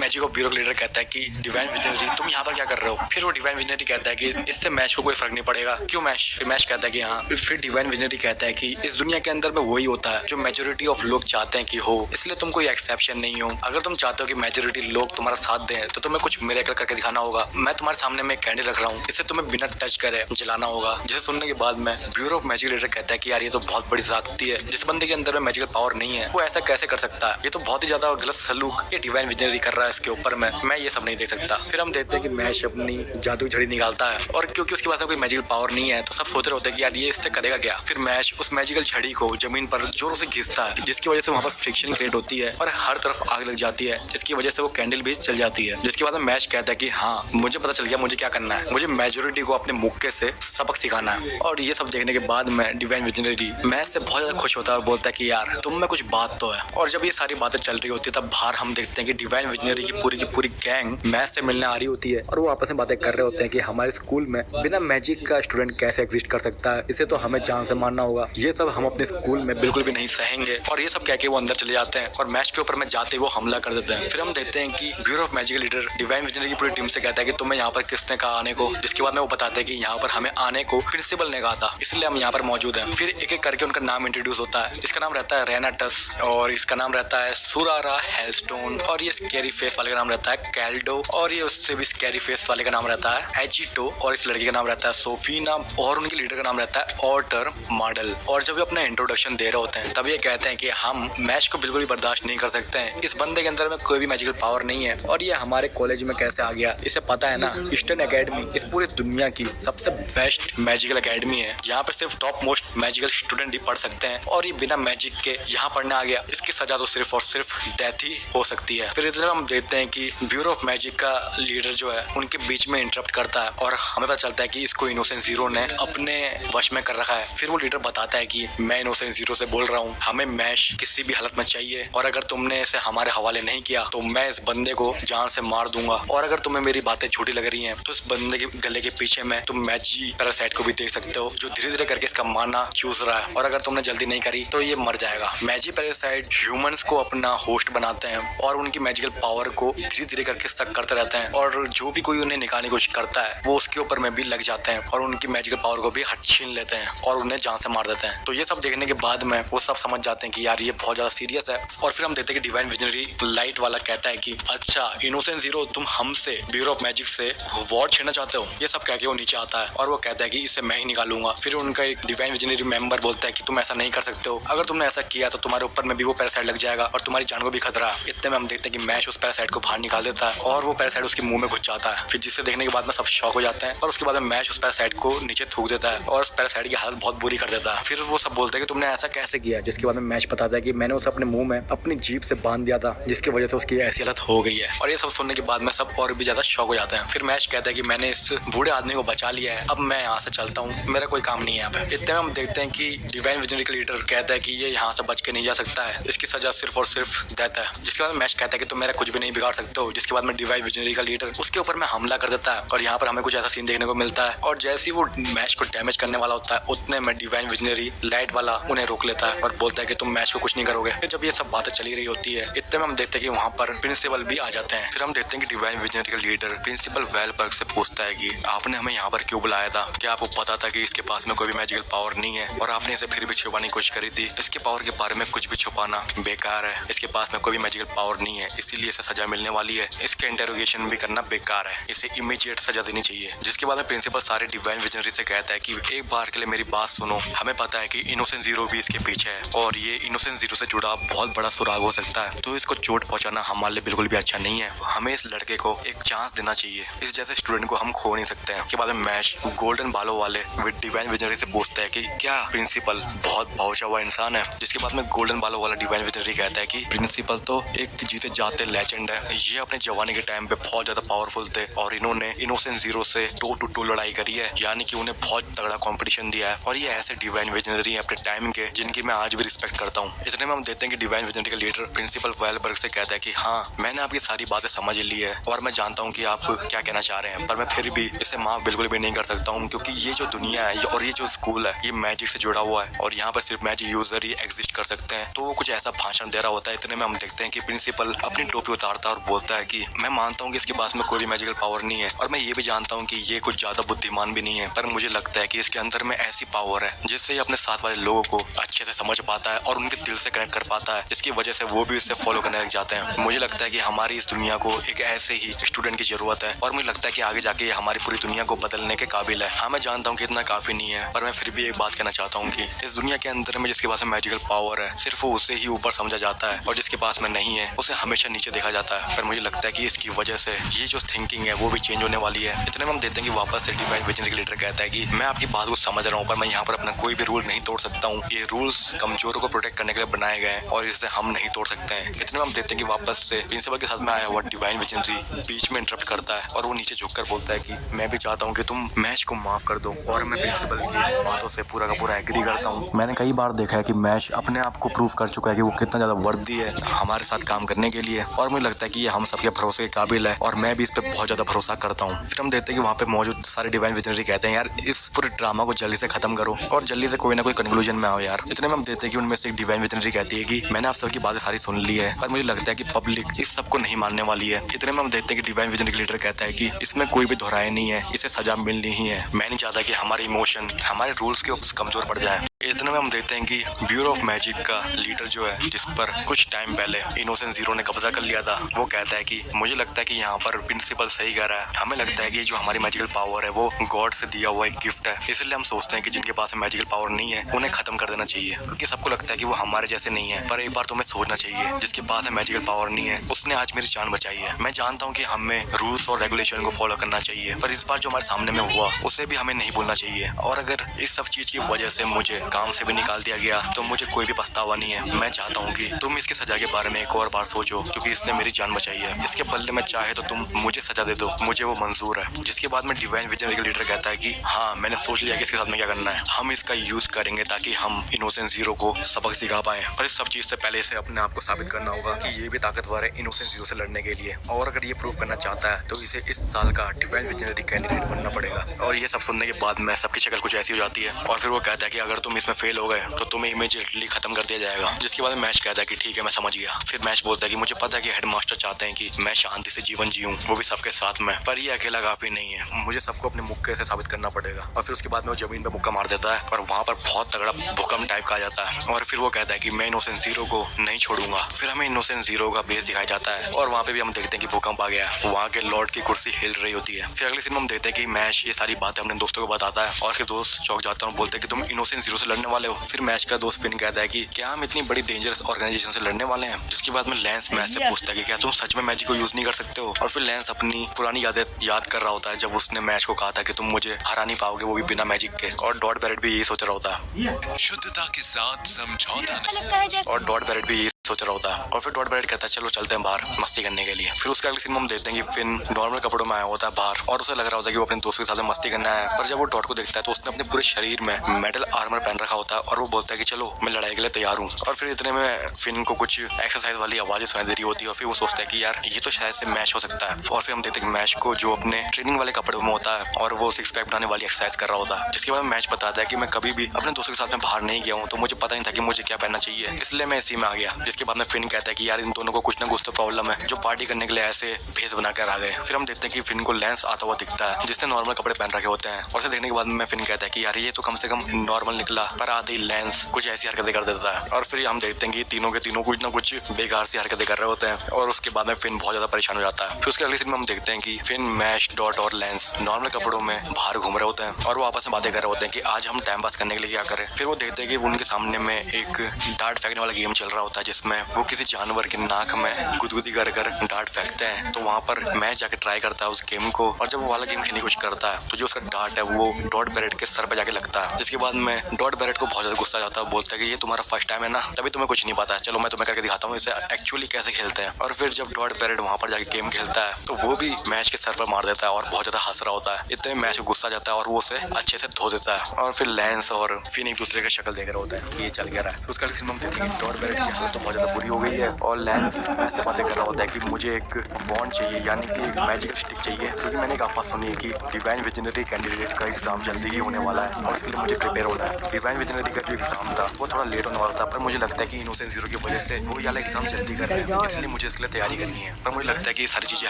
मैजिक ऑफ ब्यूरो का लीडर कहता है कि डिवाइन विजनरी, तुम यहाँ पर क्या कर रहे हो? फिर वो डिवाइन विजनरी कहता है कि इससे मैश को कोई फर्क नहीं पड़ेगा। क्यों मैश? फिर मैश कहता है कि हाँ। फिर डिवाइन विजनरी कहता है कि इस दुनिया के अंदर में वही होता है जो मेजोरिटी ऑफ लोग चाहते हैं कि हो, इसलिए तुम कोई एक्सेप्शन नहीं हो। अगर तुम चाहते हो कि मेजोरिटी लोग तुम्हारा साथ दें तो तुम्हें कुछ मिरेकल करके दिखाना होगा। मैं तुम्हारे सामने में कैंडल रख रहा हूँ, इसे तुम्हें बिना टच करे जलाना होगा। जिसे सुनने के बाद में ब्यूरो ऑफ मैजिक लीडर कहता है कि यार ये तो बहुत बड़ी जागती है, जिस बंदे के अंदर में मैजिकल पावर नहीं है वो ऐसा कैसे कर सकता है? ये तो बहुत ही ज्यादा गलत सलूक ये डिवाइन विजनरी कर रहा है इसके ऊपर में, मैं ये सब नहीं देख सकता। फिर हम देखते हैं कि मैश अपनी जादू झड़ी निकालता है और क्योंकि उसके पास में कोई मैजिकल पावर नहीं है तो सब सोच रहे होते हैं कि यार ये इससे करेगा क्या। फिर मैश उस मैजिकल छड़ी को जमीन पर जोरों से घिसता है, जिसकी वजह से वहाँ पर फ्रिक्शन क्रिएट होती है और हर तरफ आग लग जाती है, जिसकी वजह से वो कैंडल भी चल जाती है। जिसके बाद में मैश कहता है कि हाँ, मुझे पता चल गया मुझे क्या करना है, मुझे मेजोरिटी को अपने मुक्के से सबक सिखाना है। और ये सब देखने के बाद में डिवाइन विजनरी मैश से बहुत ज्यादा खुश होता है और बोलता है कि यार तुम में कुछ बात तो है। और जब ये सारी बातें चल रही होती है तब बाहर हम देखते हैं कि डिवाइन विजनरी की पूरी गैंग मैश से मिलने आ रही होती है और वो आपस में बातें कर रहे होते हैं कि हमारे स्कूल में बिना मैजिक का स्टूडेंट कैसे एग्जिस्ट कर सकता है, इसे तो हमें जान से मारना होगा, ये सब हम अपने स्कूल में बिल्कुल भी नहीं सहेंगे। और ये सब कह के वो अंदर चले जाते हैं और मैश के ऊपर में जाते वो हमला कर देते हैं। फिर हम देखते हैं कि bureau of magic leader divine visionary की पूरी टीम से कहता है कि तुम्हें यहाँ पर किसने कहा आने को। जिसके बाद में वो बताते हैं कि यहाँ पर हमें आने को प्रिंसिपल ने कहा था, इसलिए हम यहाँ पर मौजूद हैं। फिर एक एक करके उनका नाम इंट्रोड्यूस होता है, जिसका नाम रहता है रेनाटस और इसका नाम रहता है सुरारा हेलस्टोन और ये स्कैरी फेस वाले का नाम रहता है कैल्डो और ये उससे भी स्कैरी फेस वाले का नाम रहता है एजिटो और इस लड़की का नाम रहता है सोफीना और उनके लीडर का नाम रहता है ऑर्टर मॉडल। और जब ये अपना इंट्रोडक्शन दे रहे होते हैं तब ये कहते हैं कि हम मैच को बिल्कुल भी बर्दाश्त नहीं कर सकते हैं, इस बंदे के अंदर में कोई भी मैजिकल पावर नहीं है और ये हमारे कॉलेज में कैसे आ गया, इसे पता है ना, ईस्टर्न एकेडमी इस पूरी दुनिया की सबसे बेस्ट मैजिकल एकेडमी है, यहाँ पर सिर्फ टॉप मोस्ट मैजिकल स्टूडेंट ही पढ़ सकते हैं और ये बिना मैजिक के यहाँ पढ़ने आ गया, इसकी सजा तो सिर्फ और सिर्फ डेथ ही हो सकती है। फिर इसलिए हम देखते हैं कि ब्यूरो ऑफ मैजिक का लीडर जो है उनके बीच में इंटरप्ट करता है और हमें पता चलता है कि इसको इनोसेंट जीरो ने अपने वश में कर रखा है। फिर वो लीडर बताता है कि मैं इनोसेंट जीरो से बोल रहा हूँ, हमें मैश किसी भी हालत में चाहिए और अगर तुमने इसे हमारे हवाले नहीं किया तो मैं इस बंदे को जान से मार दूंगा और अगर तुम्हें मेरी बातें झूठी लग रही हैं तो इस बंदे के गले के पीछे में तुम मैजी पैरासाइट को भी देख सकते हो जो धीरे धीरे करके इसका माना चूस रहा है और अगर तुमने जल्दी नहीं करी तो ये मर जाएगा। मैजी पैरासाइट ह्यूमंस को अपना होस्ट बनाते हैं और उनकी मैजिकल पावर को धीरे धीरे करके सक करते रहते हैं और जो भी कोई उन्हें निकालने की कोशिश करता है वो उसके ऊपर में भी लग जाते हैं और उनकी मैजिकल पावर को भी हट छीन लेते हैं और उन्हें जान से मार देते हैं। तो ये सब देखने के बाद में वो सब समझ जाते हैं कि यार ये बहुत ज्यादा सीरियस है। और फिर हम देखते हैं कि डिवाइन विजनरी लाइट वाला कहता है कि अच्छा इनोसेंट जीरो, तुम हमसे ब्यूरो ऑफ मैजिक से वॉर छीनना चाहते हो। ये सब कह के वो नीचे आता है और वो कहता है कि इसे मैं ही निकालूंगा। फिर उनका एक डिवाइन विजनरी मेंबर बोलता है कि तुम ऐसा नहीं कर सकते हो, अगर तुमने ऐसा किया तो तुम्हारे ऊपर में भी वो पैरासाइट लग जाएगा और तुम्हारी जान को भी खतरा है। इतने में हम देखते हैं कि मैश उस पैरासाइट को बाहर निकाल देता है और वो पैरासाइट उसके मुंह में घुस जाता है। फिर जिससे देखने के बाद में सब शॉक हो जाते हैं और उसके बाद में मैश उस पैरासाइट को नीचे थूक देता है और उस पैरासाइट की हालत बहुत बुरी कर देता है। फिर वो सब बोलते हैं कि तुमने ऐसा कैसे किया, जिसके बाद में मैश बताता है कि मैंने उसे अपने मुंह में अपनी जीभ से बांध दिया था जिसकी वजह से उसकी ऐसी हालत हो गई है। और ये सब सुनने के बाद में सब और भी ज्यादा शॉक हो जाते हैं। फिर मैश कहता है कि मैंने इस बूढ़े आदमी को बचा लिया है, अब मैं यहाँ से चलता हूँ, मेरा कोई काम नहीं है यहाँ पे। इतने में हम देखते हैं कि डिवाइन विजनरी का लीडर कहता है कि ये यहाँ से बच के नहीं जा सकता है, इसकी सजा सिर्फ और सिर्फ डेथ है। है। जिसके बाद मैच कहता है कि तुम मेरा कुछ भी नहीं बिगाड़ सकते हो। जिसके बाद में डिवाइन विजनरी का लीडर उसके ऊपर में हमला कर देता है और यहाँ पर हमें कुछ ऐसा सीन देखने को मिलता है। और जैसे ही वो मैच को डैमेज करने वाला होता है उतने में डिवाइन विजनरी लाइट वाला उन्हें रोक लेता है और बोलता है कि तुम मैच को कुछ नहीं करोगे। फिर जब ये सब बातें चली रही होती है इतने में हम देखते हैं कि वहाँ पर प्रिंसिपल भी आ जाते हैं। फिर हम देखते हैं कि डिवाइन विजनरी का लीडर प्रिंसिपल वेलबर्ग से पूछता है कि आपने हमें यहाँ पर क्यों बुलाया था? क्या आपको पता था कि इसके पास में कोई भी मैजिकल पावर नहीं है और आपने इसे फिर भी छुपाने की कोशिश करी थी? इसके पावर के बारे में कुछ भी छुपाना बेकार है। इसके पास में कोई भी मैजिकल पावर नहीं है, इसीलिए इसे सजा मिलने वाली है। इसके इंटेरोगेशन भी करना बेकार है, इसे इमीडिएट सजा देनी चाहिए। जिसके बाद में प्रिंसिपल सारे डिवाइन विजनरी से कहता है कि एक बार के लिए मेरी बात सुनो। हमें पता है कि इनोसेंट जीरो भी इसके पीछे है और ये इनोसेंट जीरो से जुड़ा बहुत बड़ा सुराग हो सकता है, तो इसको चोट पहुंचाना हमारे लिए बिल्कुल भी अच्छा नहीं है। हमें इस लड़के को एक चांस देना चाहिए। इस जैसे स्टूडेंट को हम खो नहीं सकते हैं। के बाद में मैश गोल्डन बालों वाले डिवाइन विजनरी से पूछता है कि क्या प्रिंसिपल बहुत पहुंचा हुआ इंसान है? जिसके बाद में गोल्डन बालों वाला डिवाइन विजनरी कहता है कि प्रिंसिपल तो एक जीते जाते लेजेंड है। ये अपने जवानी के टाइम पे बहुत ज्यादा पावरफुल थे और इन्होंने इनोसेंट जीरो से टू टू टू लड़ाई करी है, यानी कि उन्हें बहुत तगड़ा कंपटीशन दिया है। और ये ऐसे डिवाइन विजनरी हैं अपने टाइम के जिनकी मैं आज भी रिस्पेक्ट करता हूँ। इतने में हम देखते हैं कि डिवाइन विजनरी का लीडर प्रिंसिपल वेलबर्ग से कहता है कि हाँ, मैंने आपकी सारी बातें समझ ली है और मैं जानता हूँ कि आप क्या कहना चाह रहे हैं, पर मैं फिर भी इसे माफ बिल्कुल भी नहीं कर सकता हूँ, क्योंकि ये जो दुनिया है और ये जो स्कूल है ये मैजिक से जुड़ा हुआ है और यहाँ पर सिर्फ मैजिक यूजर ही एग्जिस्ट कर सकते हैं। तो वो कुछ ऐसा भाषण दे रहा होता है। इतने में हम देखते हैं कि प्रिंसिपल अपनी टोपी उतारता है और बोलता है कि मैं मानता हूँ कि इसके पास में कोई भी मैजिकल पावर नहीं है और मैं ये भी जानता हूँ कि ये कुछ ज्यादा बुद्धिमान भी नहीं है, पर मुझे लगता है कि इसके अंदर में ऐसी पावर है जिससे ये अपने साथ वाले लोगों को अच्छे से समझ पाता है और उनके दिल से कनेक्ट कर पाता है, जिसकी वजह से वो भी इससे फॉलो करने लग जाते हैं। मुझे लगता है कि हमारी इस दुनिया को एक ऐसे ही स्टूडेंट की जरूरत है और मुझे लगता है कि आगे जाके ये हमारी पूरी दुनिया को बदलने के काबिल है। हाँ, मैं जानता हूँ कि इतना काफी नहीं है, पर मैं फिर भी एक बात कहना चाहता हूँ कि इस दुनिया के अंदर में जिसके पास में मैजिकल पावर है सिर्फ वो उसे ही ऊपर समझा जाता है और जिसके पास में नहीं है उसे हमेशा नीचे देखा जाता है। पर मुझे लगता है कि इसकी वजह से ये जो थिंकिंग है वो भी चेंज होने वाली है। इतने में हम देखते हैं कि वापस से डिवाइन विजनरी का लीडर कहता है कि मैं आपकी बात को समझ रहा हूँ, पर मैं यहाँ पर अपना कोई भी रूल नहीं तोड़ सकता हूँ। ये रूल्स कमजोरों को प्रोटेक्ट करने के लिए बनाए गए हैं और इसे हम नहीं तोड़ सकते हैं। इतने में हम देखते हैं कि वापस से प्रिंसिपल के साथ में आया हुआ डिवाइन विजनरी बीच में इंटरप्ट करता है और वो नीचे झुककर बोलता है कि मैं भी चाहता हूँ कि तुम मैश को माफ कर दो। और मैं प्रिंसिपल की बातों से पूरा का पूरा एग्री करता हूँ। मैंने कई बार देखा है कि मैश अपने आप को प्रूव कर चुका है कि वो कितना ज्यादा वर्दी है हमारे साथ काम करने के लिए और मुझे लगता है कि ये हम सबके भरोसे के काबिल है और मैं भी इस पे बहुत ज्यादा भरोसा करता हूँ। फिर हम देखते हैं कि वहाँ पे मौजूद सारे डिवाइन विजनरी कहते हैं यार इस पूरे ड्रामा को जल्दी से खत्म करो और जल्दी से कोई ना कोई कंक्लूजन में आओ यार। इतने में हम देखते हैं कि उनमें से एक डिवाइन विजनरी कहती है कि मैंने आप सबकी बातें सारी सुन ली है, पर मुझे लगता है कि पब्लिक इस सबको नहीं मानने वाली है। इतने में हम देखते हैं कि डिवाइन विजनरी लीडर कहता है कि इसमें कोई भी दोहराए नहीं है, इसे सजा मिलनी ही है। मैं नहीं चाहता कि हमारे इमोशन हमारे रूल्स के ऊपर कमजोर पड़ जाए। इतने में हम देखते हैं कि ब्यूरो ऑफ मैजिक का लीडर जो है जिस पर कुछ टाइम पहले इनोसेंट जीरो ने कब्जा कर लिया था, वो कहता है कि मुझे लगता है कि यहाँ पर प्रिंसिपल सही कह रहा है। हमें लगता है कि जो हमारी मैजिकल पावर है वो गॉड से दिया हुआ एक गिफ्ट है, इसलिए हम सोचते हैं कि जिनके पास मैजिकल पावर नहीं है उन्हें खत्म कर देना चाहिए, क्योंकि सबको लगता है कि वो हमारे जैसे नहीं है। पर एक बार तुम्हें सोचना चाहिए, जिसके पास मैजिकल पावर नहीं है उसने आज मेरी जान बचाई है। मैं जानता हूँ कि हमें रूल्स और रेगुलेशन को फॉलो करना चाहिए, पर इस बार जो हमारे सामने में हुआ उसे भी हमें नहीं भूलना चाहिए। और अगर इस सब चीज की वजह से मुझे काम से भी निकाल दिया गया तो मुझे कोई भी पछतावा नहीं है। मैं चाहता हूँ कि तुम इसकी सजा के बारे में एक और बार सोचो, क्योंकि इसने मेरी जान बचाई है। इसके बदले में चाहे तो तुम मुझे सजा दे दो, मुझे वो मंजूर है। जिसके बाद में डिवाइन विजनरी का लीडर कहता है कि हाँ, मैंने सोच लिया कि इसके साथ में क्या करना है। हम इसका यूज करेंगे ताकि हम इनोसेंट जीरो को सबक सिखा पाए। और इस सब चीज से पहले इसे अपने आप को साबित करना होगा कि ये भी ताकतवर है इनोसेंट जीरो से लड़ने के लिए। और अगर ये प्रूव करना चाहता है तो इसे इस साल का डिवाइन विजनरी कैंडिडेट बनना पड़ेगा। और ये सब सुनने के बाद में सबकी शक्ल कुछ ऐसी हो जाती है और फिर वो कहता है कि अगर तुम इसमें फेल हो गए तो तुम्हें इमीडिएटली खत्म कर दिया जाएगा। जिसके बाद मैश कहता है कि ठीक है, मैं समझ गया। फिर मैश बोलता है कि मुझे पता है कि हेडमास्टर चाहते हैं कि मैं शांति से जीवन जीऊं, वो भी सबके साथ में, पर ये अकेला काफी नहीं है। मुझे सबको अपने मुक्के से साबित करना पड़ेगा। और फिर उसके बाद में वो जमीन पे मुक्का मार देता है और वहाँ पर बहुत तगड़ा भूकंप टाइप का आ जाता है। और फिर वो कहता है कि मैं इनोसेंट जीरो को नहीं छोड़ूंगा। फिर हमें इनोसेंट जीरो का बेस दिखाया जाता है और वहाँ पे भी हम देखते हैं कि भूकंप आ गया। वहाँ के लॉर्ड की कुर्सी हिल रही होती है। फिर अगले सीन में हम देखते हैं कि मैश ये सारी बातें अपने दोस्तों को बताता है और फिर दोस्त चौंक जाते हैं और बोलते हैं कि तुम इनोसेंट जीरो से लड़ने वाले हो। फिर मैश का दोस्त फिन कहता है कि क्या हम इतनी बड़ी डेंजरस ऑर्गेनाइजेशन से लड़ने वाले हैं। जिसके बाद में लेंस मैच से पूछता है कि क्या तुम सच में मैजिक को यूज नहीं कर सकते हो। और फिर लेंस अपनी पुरानी यादें याद कर रहा होता है जब उसने मैच को कहा था कि तुम मुझे हरा नहीं पाओगे, वो भी बिना मैजिक के। और डॉट बैरेट भी यही सोच रहा होता है, शुद्धता के साथ समझौता नहीं। और डॉट बैरेट भी सोच रहा होता है। और फिर डॉट ब्रेड कहता है चलो चलते हैं बाहर मस्ती करने के लिए। फिर उसके अगले सीन में हम देखते हैं कि फिन नॉर्मल कपड़ों में आया होता है बाहर और उसे लग रहा होता है कि वो अपने दोस्त के साथ मस्ती करना है। पर जब वो डॉट को देखता है तो उसने अपने पूरे शरीर में मेटल आर्मर पहन रखा होता है और वो बोलता है कि चलो मैं लड़ाई के लिए तैयार हूँ। और फिर इतने में फिन को कुछ एक्सरसाइज वाली आवाजें सुनाई दे रही होती है और फिर वो सोचता है कि यार ये तो शायद से मैश हो सकता है। और फिर हम देखते हैं मैश को जो अपने ट्रेनिंग वाले कपड़ों में होता है और वो सिक्स पैक बनाने वाली एक्सरसाइज कर रहा होता है। जिसके बाद मैच बताता है कि मैं कभी भी अपने दोस्तों के साथ में बाहर नहीं गया हूँ तो मुझे पता नहीं था कि मुझे क्या पहनना चाहिए, इसलिए मैं इसी में आ गया। जिसके बाद में फिन कहता है कि यार इन दोनों को कुछ ना कुछ तो प्रॉब्लम है जो पार्टी करने के लिए ऐसे भेस बनाकर आ गए। फिर हम देखते हैं कि फिन को लेंस आता हुआ दिखता है जिसने नॉर्मल कपड़े पहन रखे होते हैं और उसे देखने के बाद में फिन कहता है कि यार ये तो कम से कम नॉर्मल निकला, पर आते ही लेंस कुछ ऐसी हरकतें कर देता है। और फिर हम देखते हैं कि तीनों के तीनों कुछ ना कुछ बेकार सी हरकतें कर रहे होते हैं और उसके बाद में फिन बहुत ज्यादा परेशान हो जाता है। फिर उसके अगले सीन में हम देखते हैं कि फिन, मैश, डॉट और लेंस नॉर्मल कपड़ों में बाहर घूम रहे होते हैं और वो आपस में बातें कर रहे होते हैं कि आज हम टाइम पास करने के लिए क्या करें। फिर वो देखते हैं कि उनके सामने में एक डार्ट फेंकने वाला गेम चल रहा होता है जिसमें वो किसी जानवर के नाक में गुदगुदी कर डार्ट फेंकते हैं। तो वहाँ पर मैच जाके ट्राई करता है उस गेम को और जब वो वाला गेम खेलने की कोशिश करता है तो जो उसका डार्ट है वो डॉट बैरेट के सर पे जाके लगता है। जिसके बाद में डॉट बैरेट को बहुत ज्यादा गुस्सा आता है, बोलता है कि ये तुम्हारा फर्स्ट टाइम है ना, तभी तुम्हें कुछ नहीं पता है, चलो मैं तुम्हें करके दिखाता हूँ इसे एक्चुअली कैसे खेलते हैं। और फिर जब डॉट बैरेट वहाँ पर जाके गेम खेलता है तो वो भी मैच के सर पर मार देता है और बहुत ज्यादा हंस रहा होता है। इतने मैच को गुस्सा जाता है और वो उसे अच्छे से धो देता है। और फिर लेंस और फिन एक दूसरे का शक्ल देख रहे होते हैं कि ये चल गया रहा है। उसका सीन हम देखते हैं कि डॉट बैरेट की हालत तो बहुत ज्यादा बुरी हो गई है और लेंस ऐसे बातें कर रहा होता है कि मुझे एक बॉन्ड चाहिए, यानी कि एक मैजिकल स्टिक चाहिए, क्योंकि मैंने एक अफवाह सुनी है कि डिवाइन विजनरी कैंडिडेट का एग्जाम जल्दी ही होने वाला है और इसके लिए मुझे प्रिपेयर होना है। डिवाइन विजनरी का जो एग्जाम था वो थोड़ा लेट होने वाला था, पर मुझे लगता है कि इनोसेंट जीरो की वजह से वो वाला एग्जाम जल्दी कर रहे हैं, इसलिए मुझे इसके लिए तैयारी करनी है। पर मुझे लगता है कि सारी चीजें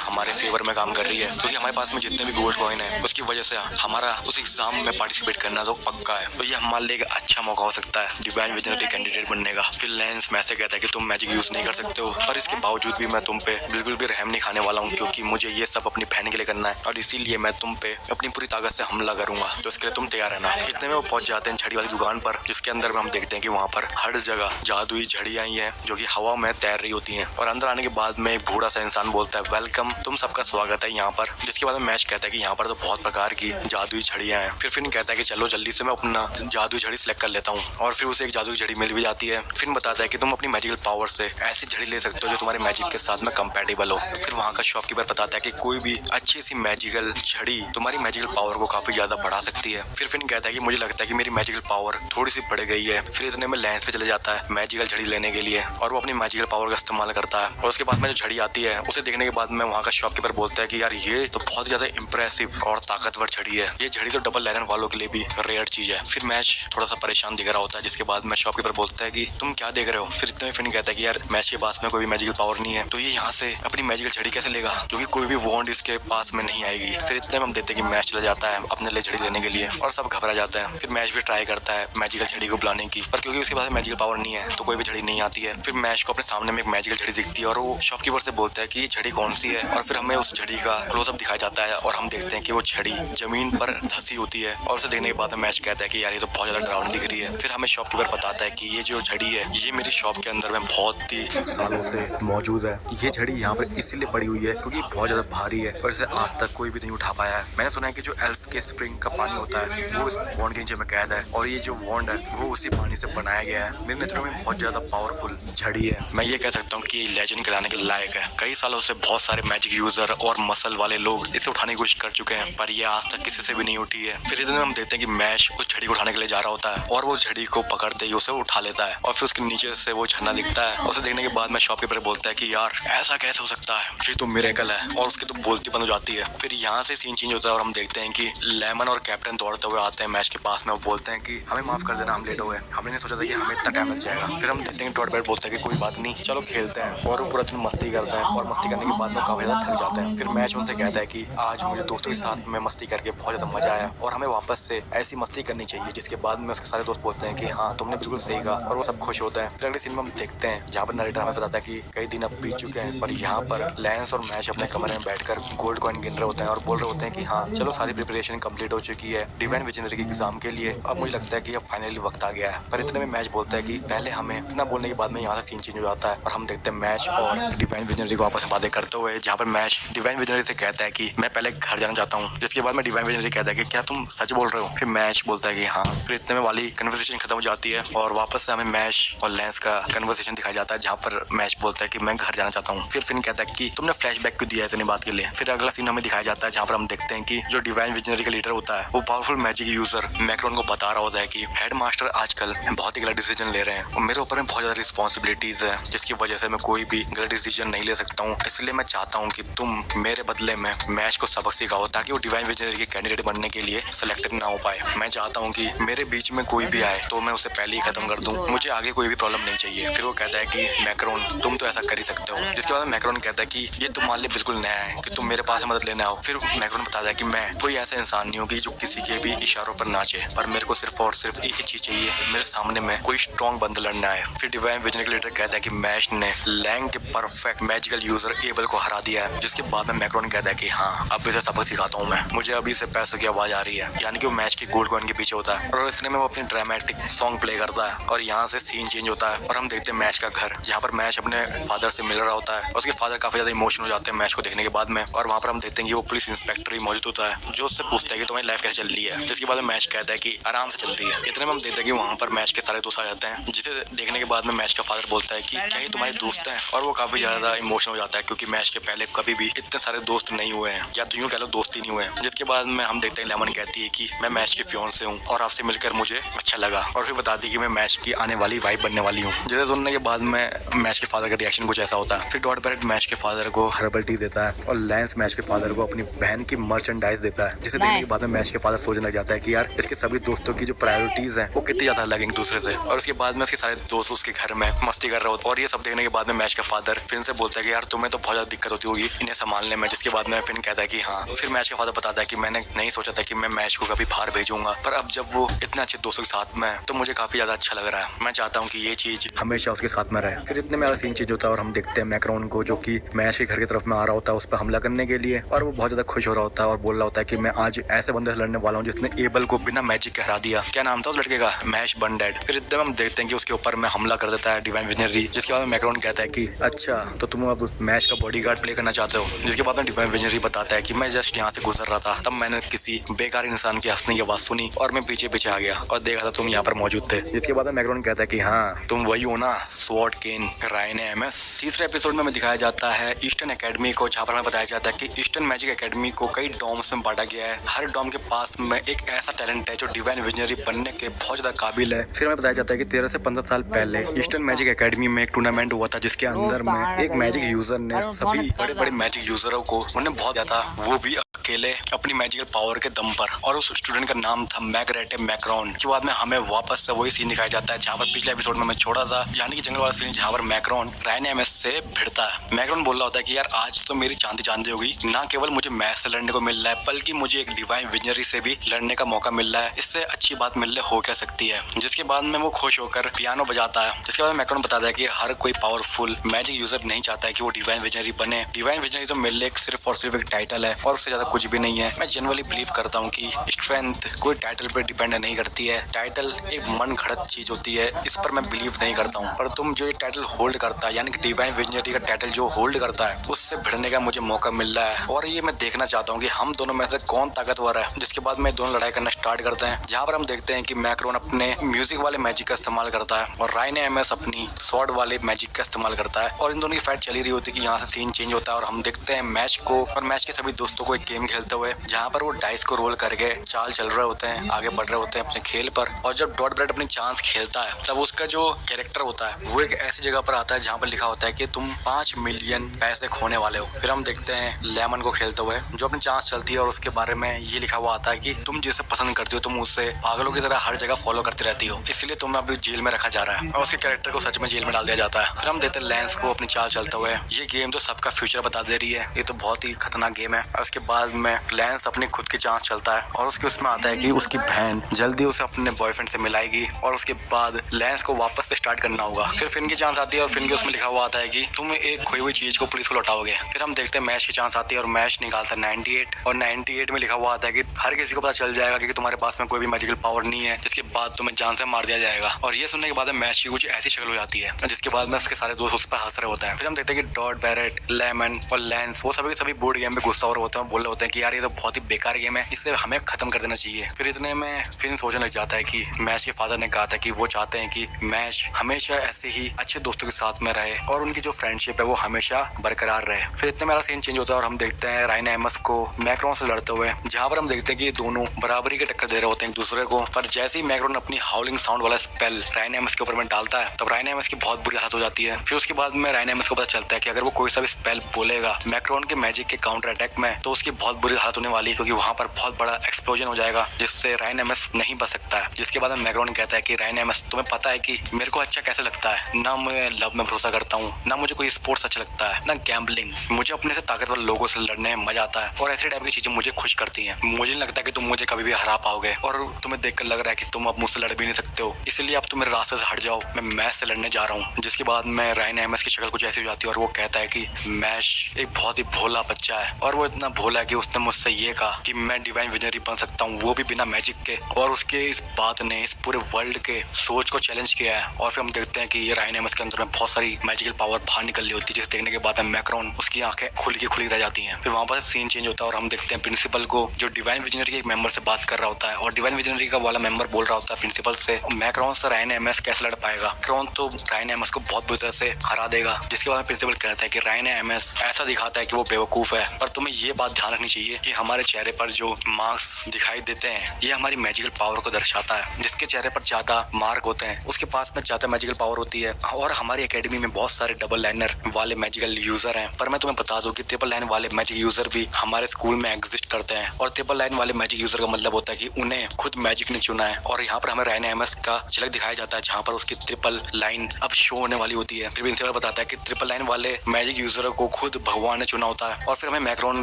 हमारे फेवर में काम कर रही है, क्योंकि हमारे पास में जितने भी गोल्ड कॉइन है उसकी वजह से हमारा उस एग्जाम में पार्टिसिपेट करना तो पक्का है। तो ये हमारे लिए एक अच्छा मौका हो सकता है डिवाइन विजनरी कैंडिडेट बनने का। फिर लेंस मैसे कहता है कि तुम मैजिक यूज नहीं कर सकते हो, पर इसके बावजूद भी मैं तुम पे बिल्कुल भी रहम नहीं खाने वाला हूँ, क्योंकि मुझे ये सब अपनी बहन के लिए करना है और इसीलिए मैं तुम पे अपनी पूरी ताकत से हमला करूंगा, तो इसके लिए तुम तैयार रहना। इतने में वो पहुंच जाते हैं छड़ी वाली दुकान पर, जिसके अंदर में हम देखते हैं कि वहाँ पर हर जगह जादुई झड़ियां ही हैं जो कि हवा में तैर रही होती हैं। और अंदर आने के बाद में एक बूढ़ा सा इंसान बोलता है वेलकम, तुम सबका स्वागत है यहाँ पर। जिसके बाद में मैच कहता है कि यहाँ पर तो बहुत प्रकार की जादुई झड़ियां हैं। फिर फिन कहता है कि चलो जल्दी से मैं अपना जादुई झड़ी सिलेक्ट कर लेता हूँ और फिर उसे एक जादुई झड़ी मिल भी जाती है। फिन बताता है कि तुम अपनी मैजिकल पावर से ऐसी झड़ी ले सकते हो जो तुम्हारे मैजिक के साथ में कंपैटिबल हो। फिर वहाँ का शॉपकीपर बताता है कि कोई भी अच्छी सी मैजिकल झड़ी तुम्हारी मैजिकल पावर को काफी ज्यादा बढ़ा सकती है। फिर फिन कहता है कि मुझे लगता है कि मेरी मैजिकल पावर थोड़ी सी बढ़ गई है। फिर इतने में लेंस पे चले जाता है मैजिकल झड़ी लेने के लिए और वो अपनी मैजिकल पावर का इस्तेमाल करता है। और उसके बाद में जो झड़ी आती है उसे देखने के बाद में वहाँ का शॉपकीपर बोलता है कि यार ये तो बहुत ज्यादा इंप्रेसिव और ताकतवर झड़ी है, ये झड़ी तो डबल लाइनर वालों के लिए भी रेयर चीज है। फिर मैच थोड़ा सा परेशान दिख रहा होता है, जिसके बाद में शॉपकीपर बोलता है कि तुम क्या देख रहे हो। फिर इतने में फिन कहता है कि यार मैच के पास में कोई भी मैजिकल पावर नहीं है, तो ये यहाँ से अपनी मैजिकल झड़ी कैसे लेगा, क्योंकि कोई भी वॉन्ड इसके पास में नहीं आएगी। फिर इतने में हम देखते हैं कि मैच चला जाता है अपने लिए झड़ी लेने के लिए और सब घबरा जाते हैं। फिर मैच भी ट्राई करता है मैजिकल झड़ी को बुलाने की, पर क्योंकि उसके पास मैजिकल पावर नहीं है तो कोई भी झड़ी नहीं आती है। फिर मैच को अपने सामने में एक मैजिकल झड़ी दिखती है और वो शॉपकीपर से बोलता है कि ये झड़ी कौन सी है, और फिर हमें उस झड़ी का क्लोजअप दिखाया जाता है और हम देखते हैं कि वो झड़ी जमीन पर धसी होती है। और उसे देखने के बाद मैच कहता है कि यार ये तो बहुत ज्यादा डरावनी दिख रही है। फिर हमें शॉपकीपर बताता है कि ये जो झड़ी है ये मेरी शॉप के अंदर में बहुत ही सालों से मौजूद है। ये झड़ी यहाँ पर इसीलिए पड़ी हुई है क्योंकि बहुत ज्यादा भारी है और इसे आज तक कोई भी नहीं उठा पाया है। मैंने सुना है कि जो एल्फ के स्प्रिंग का पानी होता है वो इस वॉन्ड के नीचे में कैद है और ये जो वॉन्ड है वो उसी पानी से बनाया गया है। मेरे नजरों में बहुत ज्यादा पावरफुल झड़ी है। मैं ये कह सकता हूँ कि ये लेजेंड कहलाने के लायक है। कई सालों से बहुत सारे मैजिक यूजर और मसल वाले लोग इसे उठाने की कोशिश कर चुके हैं, पर ये आज तक किसी से भी नहीं उठी है। फिर इतने हम देखते हैं कि मैश उस झड़ी को उठाने के लिए जा रहा होता है और वो झड़ी को पकड़ते ही उसे उठा लेता है और फिर उसके नीचे से वो झरना दिखता है। उसे देखने के बाद में शॉपकीपर बोलता है कि यार ऐसा कैसे हो सकता है, ये तो मिरेकल है, और उसकी तो बोलती बंद हो जाती है। फिर यहाँ से सीन चेंज होता है और हम देखते हैं कि लेमन और कैप्टन दौड़ते हुए आते हैं मैच के पास में। वो बोलते हैं कि हमें माफ कर देना, हम लेट हो गए, हमने नहीं सोचा था कि हमें इतना टाइम लग जाएगा। फिर हम देखते हैं डॉट बैट बोलते हैं कि कोई बात नहीं, चलो खेलते हैं, और वो पूरा दिन मस्ती करते हैं और मस्ती करने के बाद में काफी ज्यादा थक जाते हैं। फिर मैच उनसे कहता है कि आज मुझे दोस्तों के साथ में मस्ती करके बहुत ज्यादा मजा आया और हमें वापस से ऐसी मस्ती करनी चाहिए। जिसके बाद में उसके सारे दोस्त बोलते हैं कि हाँ तुमने बिल्कुल सही कहा, और वो सब खुश होते हैं। फिर अगले सीन में हम देखते हैं जहाँ पर नरेटर हमें बताता है कि कई दिन अब बीत चुके चुके हैं, पर यहाँ पर लैंस और मैश अपने कमरे में बैठकर गोल्ड कॉइन गिन रहे होते हैं और बोल रहे होते हैं कि हाँ चलो सारी प्रिपरेशन कंप्लीट हो चुकी है डिवाइन विजनरी के एग्जाम के लिए, अब मुझे लगता है कि अब फाइनली वक्त आ गया है। पर इतने में मैच बोलता है कि पहले हमें इतना बोलने के बाद में यहाँ से सीन चेंज हो जाता है और हम देखते हैं मैच और डिवाइन विजनरी को आपस में बातें करते हुए, जहाँ पर मैच डिवाइन विजनरी से कहता है कि मैं पहले घर जाना चाहता हूँ, जिसके बाद में डिवाइन विजनरी कहता है कि क्या तुम सच बोल रहे हो। फिर मैच बोलता है कि हाँ। फिर इतने में वाली कन्वर्सेशन खत्म हो जाती है और वापस से हमें मैच और लेंस का कन्वर्सेशन दिखाया जाता है, जहाँ पर मैच बोलता है कि मैं घर जाना चाहता हूँ। फिर फिन कहता है कि तुमने फ्लैशबैक क्यों दिया इतनी बात के लिए। फिर अगला सीन हमें दिखाया जाता है जहाँ पर हम देखते हैं कि जो डिवाइन विजनरी का लीडर होता है वो पावरफुल मैजिक यूजर मैक्रोन को बता रहा होता है कि हेड मास्टर आजकल बहुत ही गलत डिसीजन ले रहे हैं और मेरे ऊपर में बहुत ज्यादा रिस्पॉन्सिबिलिटीज है, जिसकी वजह से मैं कोई भी गलत डिसीजन नहीं ले सकता हूँ। इसलिए मैं चाहता हूँ कि तुम मेरे बदले में मैच को सबक सिखाओ ताकि वो डिवाइन विजनरी के कैंडिडेट बनने के लिए सिलेक्टेड ना हो पाए। मैं चाहता हूँ कि मेरे बीच में कोई भी आए तो मैं उसे पहले ही खत्म कर दूं, मुझे आगे कोई भी प्रॉब्लम नहीं चाहिए। फिर वो कहता है कि मैक्रोन तुम तो ऐसा कर ही सकते हो। जिसके बाद मैक्रोन कहता है कि ये तुम्हारे लिए बिल्कुल नया है कि तुम मेरे पास मदद लेने आओ। फिर मैक्रोन बताता है कि मैं कोई ऐसा इंसान नहीं हूँ कि जो किसी के भी इशारों पर नाचे, पर मेरे को सिर्फ और सिर्फ एक ही चीज चाहिए, मेरे सामने में कोई स्ट्रॉन्ग बंदा लड़ना है। फिर डिवाइन विजनरी के लीडर कहता है कि मैच ने लैंग के परफेक्ट मैजिकल यूजर एबल को हरा दिया है। जिसके बाद में मैक्रोन कहता है कि हाँ अब इसे सबक सिखाता हूँ मैं, मुझे अभी से पैसों की आवाज आ रही है। यानी कि वो मैच के गोल्ड कॉइन के पीछे होता है और इतने में वो अपनी ड्रामेटिक सॉन्ग प्ले करता है और यहाँ से सीन चेंज होता है और हम देखते हैं मैच का घर, जहाँ पर मैच अपने फादर से मिल रहा होता है और उसके फादर काफी ज्यादा इमोशनल हो जाते हैं मैच को देखने के बाद में। और वहाँ पर हम देखते हैं कि वो पुलिस इंस्पेक्टर ही मौजूद होता है जो उससे पूछता है कि तुम्हारी लाइफ कैसे चल रही है। जिसके बाद में मैच कहता है कि आराम से चल रही है। इतने में हम देखते हैं कि वहाँ पर मैच के सारे दोस्त आ जाते हैं, जिसे देखने के बाद में मैच का फादर बोलता है कि क्या ये तुम्हारे दोस्त हैं, और वो काफी ज्यादा इमोशनल हो जाता है क्योंकि मैच के पहले कभी भी इतने सारे दोस्त नहीं हुए हैं, या तो यूँ कह लो दोस्त ही नहीं हुए हैं। जिसके बाद में हम देखते हैं लेमन कहती है कि मैं मैच की फियोन से हूँ और आपसे मिलकर मुझे अच्छा लगा, और फिर बताती है कि मैं मैच की आने वाली वाइफ बनने वाली हूँ। जिसे सुनने के बाद में मैच के फादर का रिएक्शन कुछ ऐसा होता है। फिर डॉट बैरेट मैच के फादर को हर्बल टी देता है और लैंस मैच के फादर को अपनी बहन की मर्चेंडाइज देता है, जिसे देखने के बाद में मैच के फादर सोचने लग जाता है कि यार इसके सभी दोस्तों की जो प्रायोरिटीज हैं वो कितनी ज्यादा अलग एक दूसरे से। और उसके बाद में उसके सारे दोस्त उसके घर में मस्ती कर रहे होते हैं और ये सब देखने के बाद में मैच का फादर फिर से बोलता है कि यार तुम्हें तो बहुत ज्यादा दिक्कत होती होगी इन्हें संभालने में। जिसके बाद में फिर कहता है कि हाँ। फिर मैच का फादर बताता है कि मैंने नहीं सोचा था कि मैं मैच को कभी बाहर भेजूंगा, पर अब जब वो इतने अच्छे दोस्तों के साथ में तो मुझे काफी ज्यादा अच्छा लग रहा है। मैं चाहता हूँ कि ये चीज हमेशा उसके साथ में रहे। फिर इतने में सीन चेंज होता है और हम देखते हैं मैक्रोन को जो कि मैच के घर की तरफ में आ रहा होता है उस पर हमला करने के लिए, और वो बहुत ज्यादा खुश हो रहा होता है और बोल रहा होता है कि मैं आज ऐसे बंदे से लड़ने वाला हूँ जिसने एबल को बिना मैजिक के हरा दिया। क्या नाम था उस लड़के का? मैश बंडेड। फिर इतने में हम देखते हैं कि उसके ऊपर में हमला कर देता है डिवाइन विजनरी। जिसके बाद में मैक्रोन कहता है कि अच्छा तो तुम अब मैच का बॉडीगार्ड प्ले करना चाहते हो। जिसके बाद में डिवाइन विजनरी बताता है कि मैं जस्ट यहाँ से गुजर रहा था, तब मैंने किसी बेकार इंसान की हंसने की आवाज सुनी और मैं पीछे पीछे आ गया और देखा था तुम यहाँ पर मौजूद थे। जिसके बाद में मैक्रोन कहता है कि हाँ तुम वही हो ना, स्वॉर्ड केन रायने एमएस। तीसरे एपिसोड में हमें दिखाया जाता है ईस्टर्न एकेडमी को, जहाँ पर हमें बताया जाता है कि ईस्टर्न मैजिक एकेडमी को कई डॉम्स में बांटा गया है। हर डॉम के पास में एक ऐसा टैलेंट है जो डिवाइन विजनरी बनने के बहुत ज्यादा काबिल है। फिर हमें बताया जाता है कि 13 से 15 साल पहले ईस्टर्न मैजिक एकेडमी में एक टूर्नामेंट हुआ था, जिसके अंदर में एक मैजिक यूजर ने सभी बड़े बड़े मैजिक यूजरों को उन्हें बहुत ज्यादा, वो भी अकेले अपनी मैजिकल पावर के दम पर, और उस स्टूडेंट का नाम था मैग्रेटे मैक्रोन। के बाद में हमें वापस से वही सीन दिखाया जाता है जहाँ पर पिछले एपिसोड में मैं छोड़ा था, यानी कि जंगल वाला सीन जहाँ पर मैक्रोन रायन एमएस से भिड़ता है। मैक्रोन बोल रहा होता है कि यार आज तो मेरी चांदी चांदी होगी, ना केवल मुझे मैच से लड़ने को मिल रहा है बल्कि मुझे एक डिवाइन विजनरी से भी लड़ने का मौका मिल रहा है, इससे अच्छी बात मिलने हो क्या सकती है। जिसके बाद में वो खुश होकर पियानो बजाता है। जिसके बाद मैक्रोन बताता है कि हर कोई पावरफुल मैजिक यूजर नहीं चाहता है कि वो डिवाइन विजनरी बने। डिवाइन विजनरी तो मेरे लिए सिर्फ और सिर्फ एक टाइटल है और उससे ज्यादा कुछ भी नहीं है। मैं जनरली बिलीव करता हूँ कि स्ट्रेंथ कोई टाइटल पर डिपेंड नहीं करती है, टाइटल एक मन घड़त चीज होती है, इस पर मैं बिलीव नहीं करता हूँ। पर तुम जो ये टाइटल होल्ड करता है, यानी कि डिवाइन विजनरी का टाइटल जो होल्ड करता है, उससे भिड़ने का मुझे मौका मिल रहा है और ये मैं देखना चाहता हूँ कि हम दोनों में से कौन ताकतवर है। जिसके बाद में दोनों लड़ाई करना स्टार्ट करते हैं, जहाँ पर हम देखते हैं कि मैक्रोन अपने म्यूजिक वाले मैजिक का इस्तेमाल करता है और रायन एमएस अपनी स्वॉर्ड वाले मैजिक का इस्तेमाल करता है, और इन दोनों की फाइट चली रही होती है कि यहाँ से सीन चेंज होता है और हम देखते हैं मैच को और मैच के सभी दोस्तों को एक गेम खेलते हुए, जहाँ पर वो डाइस को रोल करके चाल चल रहे होते हैं, आगे बढ़ रहे होते हैं अपने खेल पर। और जब डॉट ब्रेड अपनी चांस खेलता है तब उसका जो कैरेक्टर होता है वो एक ऐसी जगह पर आता है जहाँ पर लिखा होता है कि तुम 5 मिलियन पैसे खोने वाले हो। फिर हम देखते हैं लेमन को खेलते हुए जो अपनी चांस चलती है और उसके बारे में ये लिखा हुआ आता है कि तुम जिसे पसंद करती हो तुम उससे पागलों की तरह हर जगह फॉलो करती रहती हो, इसलिए तुम्हें अभी जेल में रखा जा रहा है और उसके कैरेक्टर को सच में जेल में डाल दिया जाता है। फिर हम देखते हैं लेंस को अपनी चाल चलते हुए। ये गेम तो सबका फ्यूचर बता दे रही है, ये तो बहुत ही खतरनाक गेम है। और उसके बाद बाद में लेंस अपनी खुद की जांच चलता है और उसमें आता है कि उसकी बहन जल्दी उसे अपने बॉयफ्रेंड से मिलाएगी और उसके बाद लेंस को वापस से स्टार्ट करना होगा। फिर फिन की चांस आती है और फिन के उसमें लिखा हुआ आता है कि तुम एक खोई हुई चीज को पुलिस को लौटाओगे। फिर हम देखते हैं मैच की चांस आती है और मैच निकालता है 98 और 98 में लिखा हुआ आता है कि हर किसी को पता चल जाएगा कि तुम्हारे पास में कोई भी मैजिकल पावर नहीं है, जिसके बाद तुम्हें जान से मार दिया जाएगा। और ये सुनने के बाद मैच की कुछ ऐसी शक्ल हो जाती है जिसके बाद में उसके सारे दोस्त उस पर हंस रहे होते हैं। फिर हम देखते हैं कि डॉट, बैरेट, लेमन और लेंस वो सभी बोर्ड गेम में गुस्सा हो रहे होते हैं, बोल रहे होते हैं कि यार ये तो बहुत ही बेकार गेम है, इसे हमें खत्म कर देना चाहिए। फिर इतने में फिन सोचने लग जाता है कि मैच के फादर ने कहा था कि वो चाहते हैं कि मैच हमेशा ऐसे ही अच्छे दोस्तों के साथ में रहे और उनकी जो फ्रेंडशिप है वो हमेशा बरकरार रहे। फिर इतने मेरा सीन चेंज होता है और हम देखते हैं रायन एमस को मैक्रोन से लड़ते हुए, जहाँ पर हम देखते हैं कि दोनों बराबरी के टक्कर दे रहे होते हैं एक दूसरे को। पर जैसे ही मैक्रोन अपनी हाउलिंग साउंड वाला स्पेल रायन एमस के ऊपर में डालता है तब रायन एमस की बहुत बुरी हालत हो जाती है। फिर उसके बाद में रायन एमस को पता चलता है कि अगर वो कोई सा भी स्पेल बोलेगा मैक्रोन के मैजिक के काउंटर अटैक में तो उसकी बहुत बुरी हालत होने वाली है, क्योंकि वहाँ पर बहुत बड़ा एक्सप्लोजन हो जाएगा जिससे रायन एमस नहीं बच सकता है। जिसके बाद में मैक्रोन कहता है कि रायन एमस तुम्हें पता है कि मेरे को अच्छा कैसे लगता है, ना मैं लव में भरोसा करता हूँ, ना मुझे कोई स्पोर्ट्स अच्छा लगता है, ना गैम्बलिंग। मुझे अपने से ताकतवर लोगों से लड़ने में मजा आता है और ऐसे टाइप की चीजें मुझे खुश करती हैं। मुझे नहीं लगता कि तुम मुझे कभी भी हरा पाओगे और तुम्हें देखकर लग रहा है कि तुम अब मुझसे लड़ भी नहीं सकते हो, इसलिए अब तुम मेरे रास्ते से हट जाओ, मैं मैच से लड़ने जा रहा हूँ। जिसके बाद में रायन एमस की शक्ल कुछ ऐसी हो जाती है और वो कहता है कि मैच एक बहुत ही भोला बच्चा है और वो इतना भोला है कि उसने मुझसे ये कहा कि मैं डिवाइन विजनरी बन सकता हूँ, वो भी बिना मैजिक के। और उसके इस बात ने इस पूरे वर्ल्ड के सोच को चैलेंज किया है। और फिर हम देखते हैं कि ये रायन एमस के अंदर में बहुत सारी मैजिकल पावर बाहर निकल रही होती है, जिसे देखने के बाद मैक्रोन उसकी आंखें खुली रह जाती हैं। फिर वहाँ पर सीन चेंज होता है और हम देखते हैं प्रिंसिपल को जो डिवाइन विजनरी के एक मेंबर से बात कर रहा होता है और डिवाइन विजनरी का वाला मेंबर बोल रहा होता है प्रिंसिपल से मैक्रोन से रायन एमस कैसे लड़ पाएगा, मैक्रोन तो रायन एमस को बहुत बुरी तरह से हरा देगा। जिसके बाद प्रिंसिपल कहता है कि रायन एमस ऐसा दिखाता है कि वो बेवकूफ है, पर तुम्हें ये बात ध्यान रखनी चाहिए कि हमारे चेहरे पर जो मार्क्स दिखाई देते हैं ये हमारी मैजिकल पावर को दर्शाता है। जिसके चेहरे पर ज्यादा मार्क होते हैं उसके पास में ज्यादा मैजिकल पावर होती है। और हमारी एकेडमी में बहुत सारे डबल लाइनर वाले मैजिकल यूजर हैं, पर मैं तुम्हें बता दूं कि ट्रिपल लाइन वाले मैजिक यूजर भी हमारे स्कूल में एग्जिस्ट करते हैं। और ट्रिपल लाइन वाले मैजिक यूजर का मतलब होता है कि उन्हें खुद मैजिक ने चुना है। और यहाँ पर हमें रायन एमस का झलक दिखाया जाता है जहाँ पर उसकी ट्रिपल लाइन अब शो होने वाली होती है। फिर प्रिंसिपल बताता है कि ट्रिपल लाइन वाले मैजिक यूजर को खुद भगवान ने चुना होता है। और फिर हमें मैक्रोन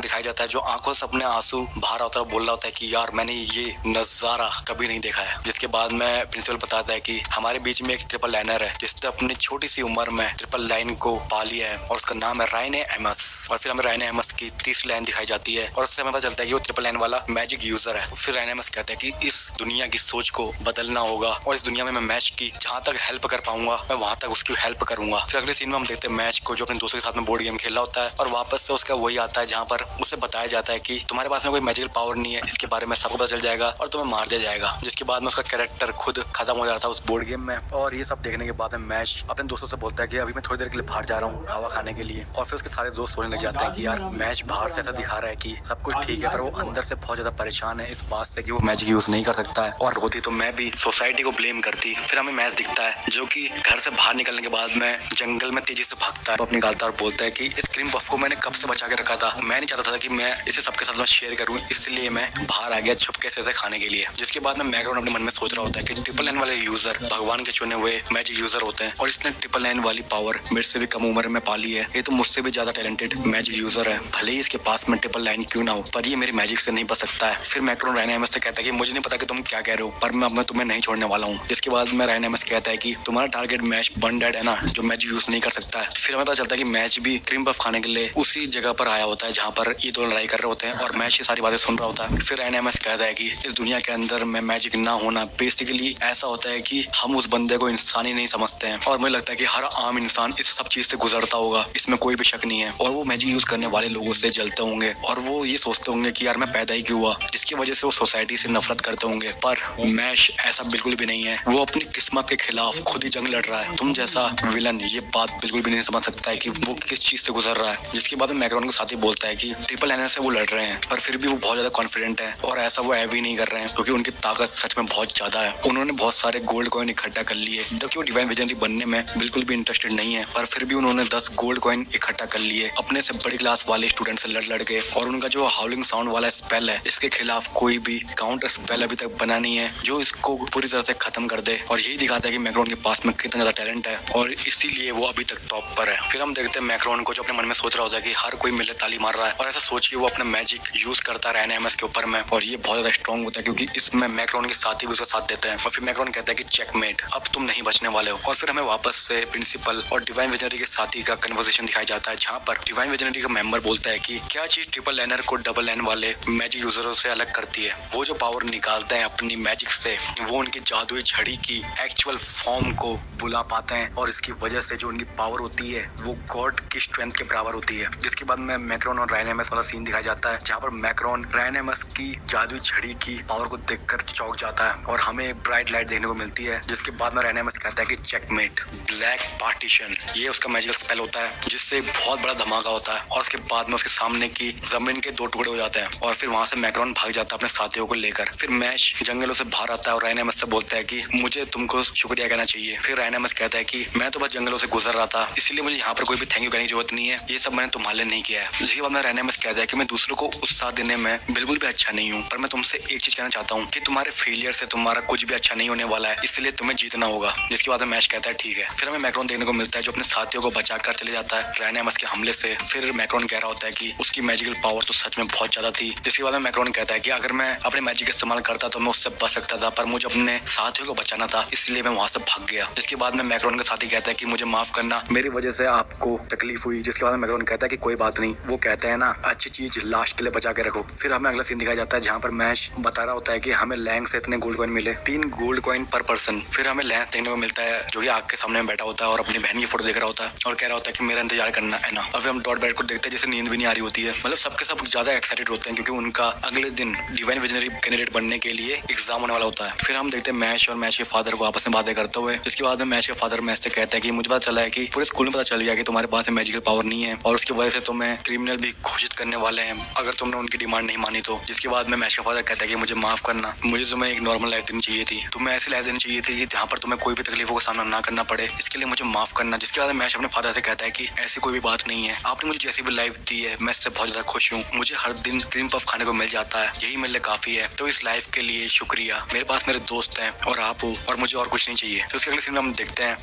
दिखाया जाता है जो आंखों से अपने आंसू बाहर होता है, बोल रहा होता है कि यार मैंने ये नजारा कभी नहीं देखा है। जिसके बाद में प्रिंसिपल बताता है कि हमारे बीच में एक ट्रिपल लाइनर है जिसने अपनी छोटी सी उम्र में ट्रिपल लाइन को पा लिया है और उसका नाम है रायन एमस। और फिर हमें रायन एमस की तीसरी लाइन दिखाई जाती है और उससे हमें पता चलता है कि वो ट्रिपल लाइन वाला मैजिक यूजर है। फिर रायन एमस कहता है कि इस दुनिया की सोच को बदलना होगा और इस दुनिया में मैं मैच की जहाँ तक हेल्प कर पाऊंगा मैं वहां तक उसकी हेल्प करूंगा। फिर अगले सीन में हम देखते हैं मैच को जो अपने दोस्तों के साथ में बोर्ड गेम खेल रहा होता है और वापस से उसका वही आता है जहाँ पर उसे बताया जाता है कि तुम्हारे पास में कोई मैजिकल पावर नहीं है, इसके बारे में सबको पता चल जाएगा और तुम्हें मार दिया जाएगा। जिसके बाद में उसका कैरेक्टर खुद खत्म हो जाता है उस बोर्ड गेम में। और ये सब देखने के बाद में मैच अपने दोस्तों से बोलता है कि अभी मैं थोड़ी देर के लिए बाहर जा रहा हूँ हवा खाने के लिए। और फिर उसके सारे दोस्त सोचने लग जाते हैं कि यार मैच बाहर से ऐसा दिखा रहा है कि सब कुछ ठीक है, पर वो अंदर से बहुत ज्यादा परेशान है इस बात से कि वो मैजिक यूज नहीं कर सकता है। और होती तो मैं भी सोसाइटी को ब्लेम करती। फिर हमें मैच दिखता है जो कि घर से बाहर निकलने के बाद में जंगल में तेजी से भागता है, तो निकालता और बोलता है कि इस क्रीम पफ को मैंने कब से बचा के रखा था, मैं नहीं चाहता था कि मैं इसे सबके साथ में शेयर करूं, इसलिए मैं बाहर आ गया छुपके से इसे खाने के लिए। जिसके बाद में मैक्रोन अपने मन में सोच रहा होता है कि ट्रिपल लाइन वाले यूजर भगवान के चुने हुए मैजिक यूजर होते हैं और इसने ट्रिपल लाइन वाली पावर मेरे से भी कम उम्र में पाली है। ये तो मुझसे भी ज्यादा टैलेंटेड मैजिक यूजर है, भले ही इसके पास में ट्रिपल लाइन क्यों ना हो, पर ये मेरी मैजिक से नहीं बच सकता है। फिर मैक्रोन रायन एमस से कहता है कि मुझे नहीं पता कि तुम क्या कह रहे हो, पर मैं अब तुम्हें नहीं छोड़ने वाला हूँ। जिसके बाद में रायन एमस कहता है कि तुम्हारा टारगेट मैच बन डेड है ना, जो मैजिक यूज नहीं कर सकता है। फिर हमें पता चलता है कि मैच भी क्रीम पफ खाने के लिए उसी जगह पर आया होता है जहाँ पर ये दो लड़ाई कर रहे होते हैं और मैच ये सारी बातें सुन रहा होता है। फिर रायन एमस कहता है कि इस दुनिया के अंदर में मैजिक ना होना बेसिकली ऐसा होता है कि हम उस बंदे को इंसान ही नहीं समझते हैं। और मुझे लगता है कि हर आम इंसान इस सब चीज से गुजरता होगा, इसमें कोई भी शक नहीं है। और वो मैजिक यूज करने वाले लोगों से जलते होंगे और वो ये सोचते होंगे कि यार मैं पैदा ही क्यों हुआ, जिसकी वजह से वो सोसाइटी से नफरत करते होंगे। पर मैश ऐसा बिल्कुल भी नहीं है, वो अपनी किस्मत के खिलाफ खुद ही जंग लड़ रहा है। तुम जैसा विलन ये बात बिल्कुल भी नहीं समझ सकता है कि वो किस चीज से गुजर रहा है। जिसके बाद में मैक्रोन के साथ ही बोलता है कि ट्रिपल लाइनर से वो लड़ रहे हैं पर फिर भी वो बहुत ज्यादा कॉन्फिडेंट है और ऐसा वो हैवी नहीं कर रहे हैं क्योंकि उनकी ताकत सच में बहुत ज्यादा है। उन्होंने बहुत सारे गोल्ड कॉइन इकट्ठा कर लिए, जबकि वो डिवाइन विजनरी बनने में बिल्कुल भी इंटरेस्टेड नहीं है, पर फिर भी उन्होंने 10 गोल्ड कॉइन इकट्ठा कर लिए अपने अपने से बड़ी क्लास वाले स्टूडेंट से लड़ के, और उनका जो हाउलिंग साउंड वाला स्पेल है इसके खिलाफ कोई भी काउंटर स्पेल अभी तक बना नहीं है जो इसको पूरी तरह से खत्म कर दे। और यही दिखाता है कि मैक्रोन के पास में कितना ज्यादा टैलेंट है और इसीलिए वो अभी तक टॉप पर है। फिर हम देखते हैं मैक्रोन को जो अपने मन में सोच रहा होता है कि हर कोई मिले ताली मार रहा है, और ऐसा सोच के वो अपना मैजिक यूज करता है एनएमएस के ऊपर में, और ये बहुत ज्यादा स्ट्रॉन्ग होता है क्योंकि इसमें मैक्रोन के साथी भी उसका साथ देते हैं। और फिर मैक्रोन कहता है कि चेकमेट, अब तुम नहीं बचने वाले हो। और फिर हमें वापस से प्रिंसिपल और डिवाइन विजनरी के साथी का कन्वर्सेशन दिखाया जाता है, जहाँ पर डिवाइन विजनरी का मेंबर बोलता है कि क्या चीज ट्रिपल एनर को डबल एन वाले मैजिक यूजरों से अलग करती है। वो जो पावर निकालते हैं अपनी मैजिक से, वो उनकी जादुई झड़ी की एक्चुअल फॉर्म को बुला पाते हैं, और इसकी वजह से जो उनकी पावर होती है वो गॉड की स्ट्रेंथ के बराबर होती है। जिसके बाद में मैक्रोन और रायनेमस वाला सीन दिखाया जाता है, जहाँ पर मैक्रोन रायनेमस की जादुई झड़ी की पावर को देखकर चौंक जाता है और हमें ब्राइट लाइट देखने को मिलती है। जिसके बाद में रायनेमस कहता है कि चेकमेट, ब्लैक पार्टीशन, ये उसका मैजिकल स्पेल होता है जिससे बहुत बड़ा धमाका होता है, और उसके बाद में उसके सामने की जमीन के 2 टुकड़े हो जाते हैं, और फिर वहां से मैक्रोन भाग जाता है अपने साथियों को लेकर। फिर मैश जंगलों से बाहर आता है और रायनेमस से बोलता है कि मुझे तुमको शुक्रिया कहना चाहिए। फिर रायनेमस कहता है कि मैं तो बस जंगलों से गुजर रहा था, इसीलिए मुझे यहाँ पर कोई भी थैंक यू कहने की जरूरत नहीं है, ये सब मैंने तुम्हारे लिए नहीं किया है। जिसके बाद में रायनेमस कहता है कि मैं दूसरों को उत्साह देने में बिल्कुल भी अच्छा नहीं हूँ, पर मैं तुमसे एक चीज कहना चाहता हूँ कि तुम्हारे फेलियर से तुम्हारा कुछ भी अच्छा नहीं होने वाला है, इसलिए तुम्हें जीतना होगा। जिसके बाद में मैश कहता है ठीक है। फिर हमें मैक्रोन देखने को मिलता है जो अपने साथियों को बचाकर चले जाता है रायनेमस के हमले से। फिर मैक्रोन कह रहा होता है कि उसकी मैजिकल पावर तो सच में बहुत ज्यादा थी। जिसके बाद में मैक्रोन कहता है कि अगर मैं अपने मैजिक इस्तेमाल करता तो मैं उससे बच सकता था, पर मुझे अपने साथियों को बचाना था, इसलिए मैं वहां से भाग गया। जिसके बाद में मैक्रोन का साथी कहता है कि मुझे माफ करना, मेरी वजह से आपको तकलीफ हुई। जिसके बाद में मैक्रोन कहता है कि कोई बात नहीं, वो कहते हैं ना अच्छी चीज लास्ट के लिए बचा के रखो। फिर हमें अगला सीन दिखाया जाता है जहाँ पर मैश बता रहा होता है कि हमें लैंग से इतने गोल्ड कॉइन मिले, 3 गोल्ड कॉइन पर पर्सन। फिर हमें लैंस देखने को मिलता है जो कि आग के सामने बैठा होता है और अपनी बहन की फोटो देख रहा होता है और कह रहा होता है कि मेरा इंतजार करना है ना। और फिर हम डॉट बैट को देखते हैं जैसे नींद भी नहीं आ रही होती है, मतलब सबके सब ज्यादा एक्साइटेड होते हैं क्योंकि उनका अगले दिन डिवाइन विजनरी कैंडिडेट बनने के लिए एग्जाम होने वाला होता है। फिर हम देखते हैं मैश और मैश के फादर को आपस में बातें करते हुए। इसके बाद में मैश के फादर मैश से कहता है कि मुझे पता चला है कि पूरे स्कूल में पता चल गया कि तुम्हारे पास मैजिकल पावर नहीं है और उसकी वजह से तुम्हें क्रिमिनल भी घोषित करने वाले हैं अगर तुमने उनकी डिमांड नहीं मानी तो। जिसके बाद में मैश का फादर कहता है कि मुझे माफ करना, मुझे तुम्हें एक नॉर्मल लाइफ देनी चाहिए थी, तुम्हें ऐसी लाइफ देनी चाहिए थी कि जहाँ पर तुम्हें कोई भी तकलीफों का सामना ना करना पड़े, इसके लिए मुझे माफ करना। जिसके बाद मैश अपने फादर से कहता है कि ऐसी कोई भी बात नहीं है, आपने मुझे जैसी भी लाइफ दी है मैं इससे बहुत ज्यादा खुश हूँ, मुझे हर दिन क्रीम पफ खाने को मिल जाता है, यही मेरे लिए काफी है, तो इस लाइफ के लिए शुक्रिया। मेरे पास मेरे दोस्त हैं और आप हो और मुझे और कुछ नहीं चाहिए। तो उसके अगले सीन में हम देखते हैं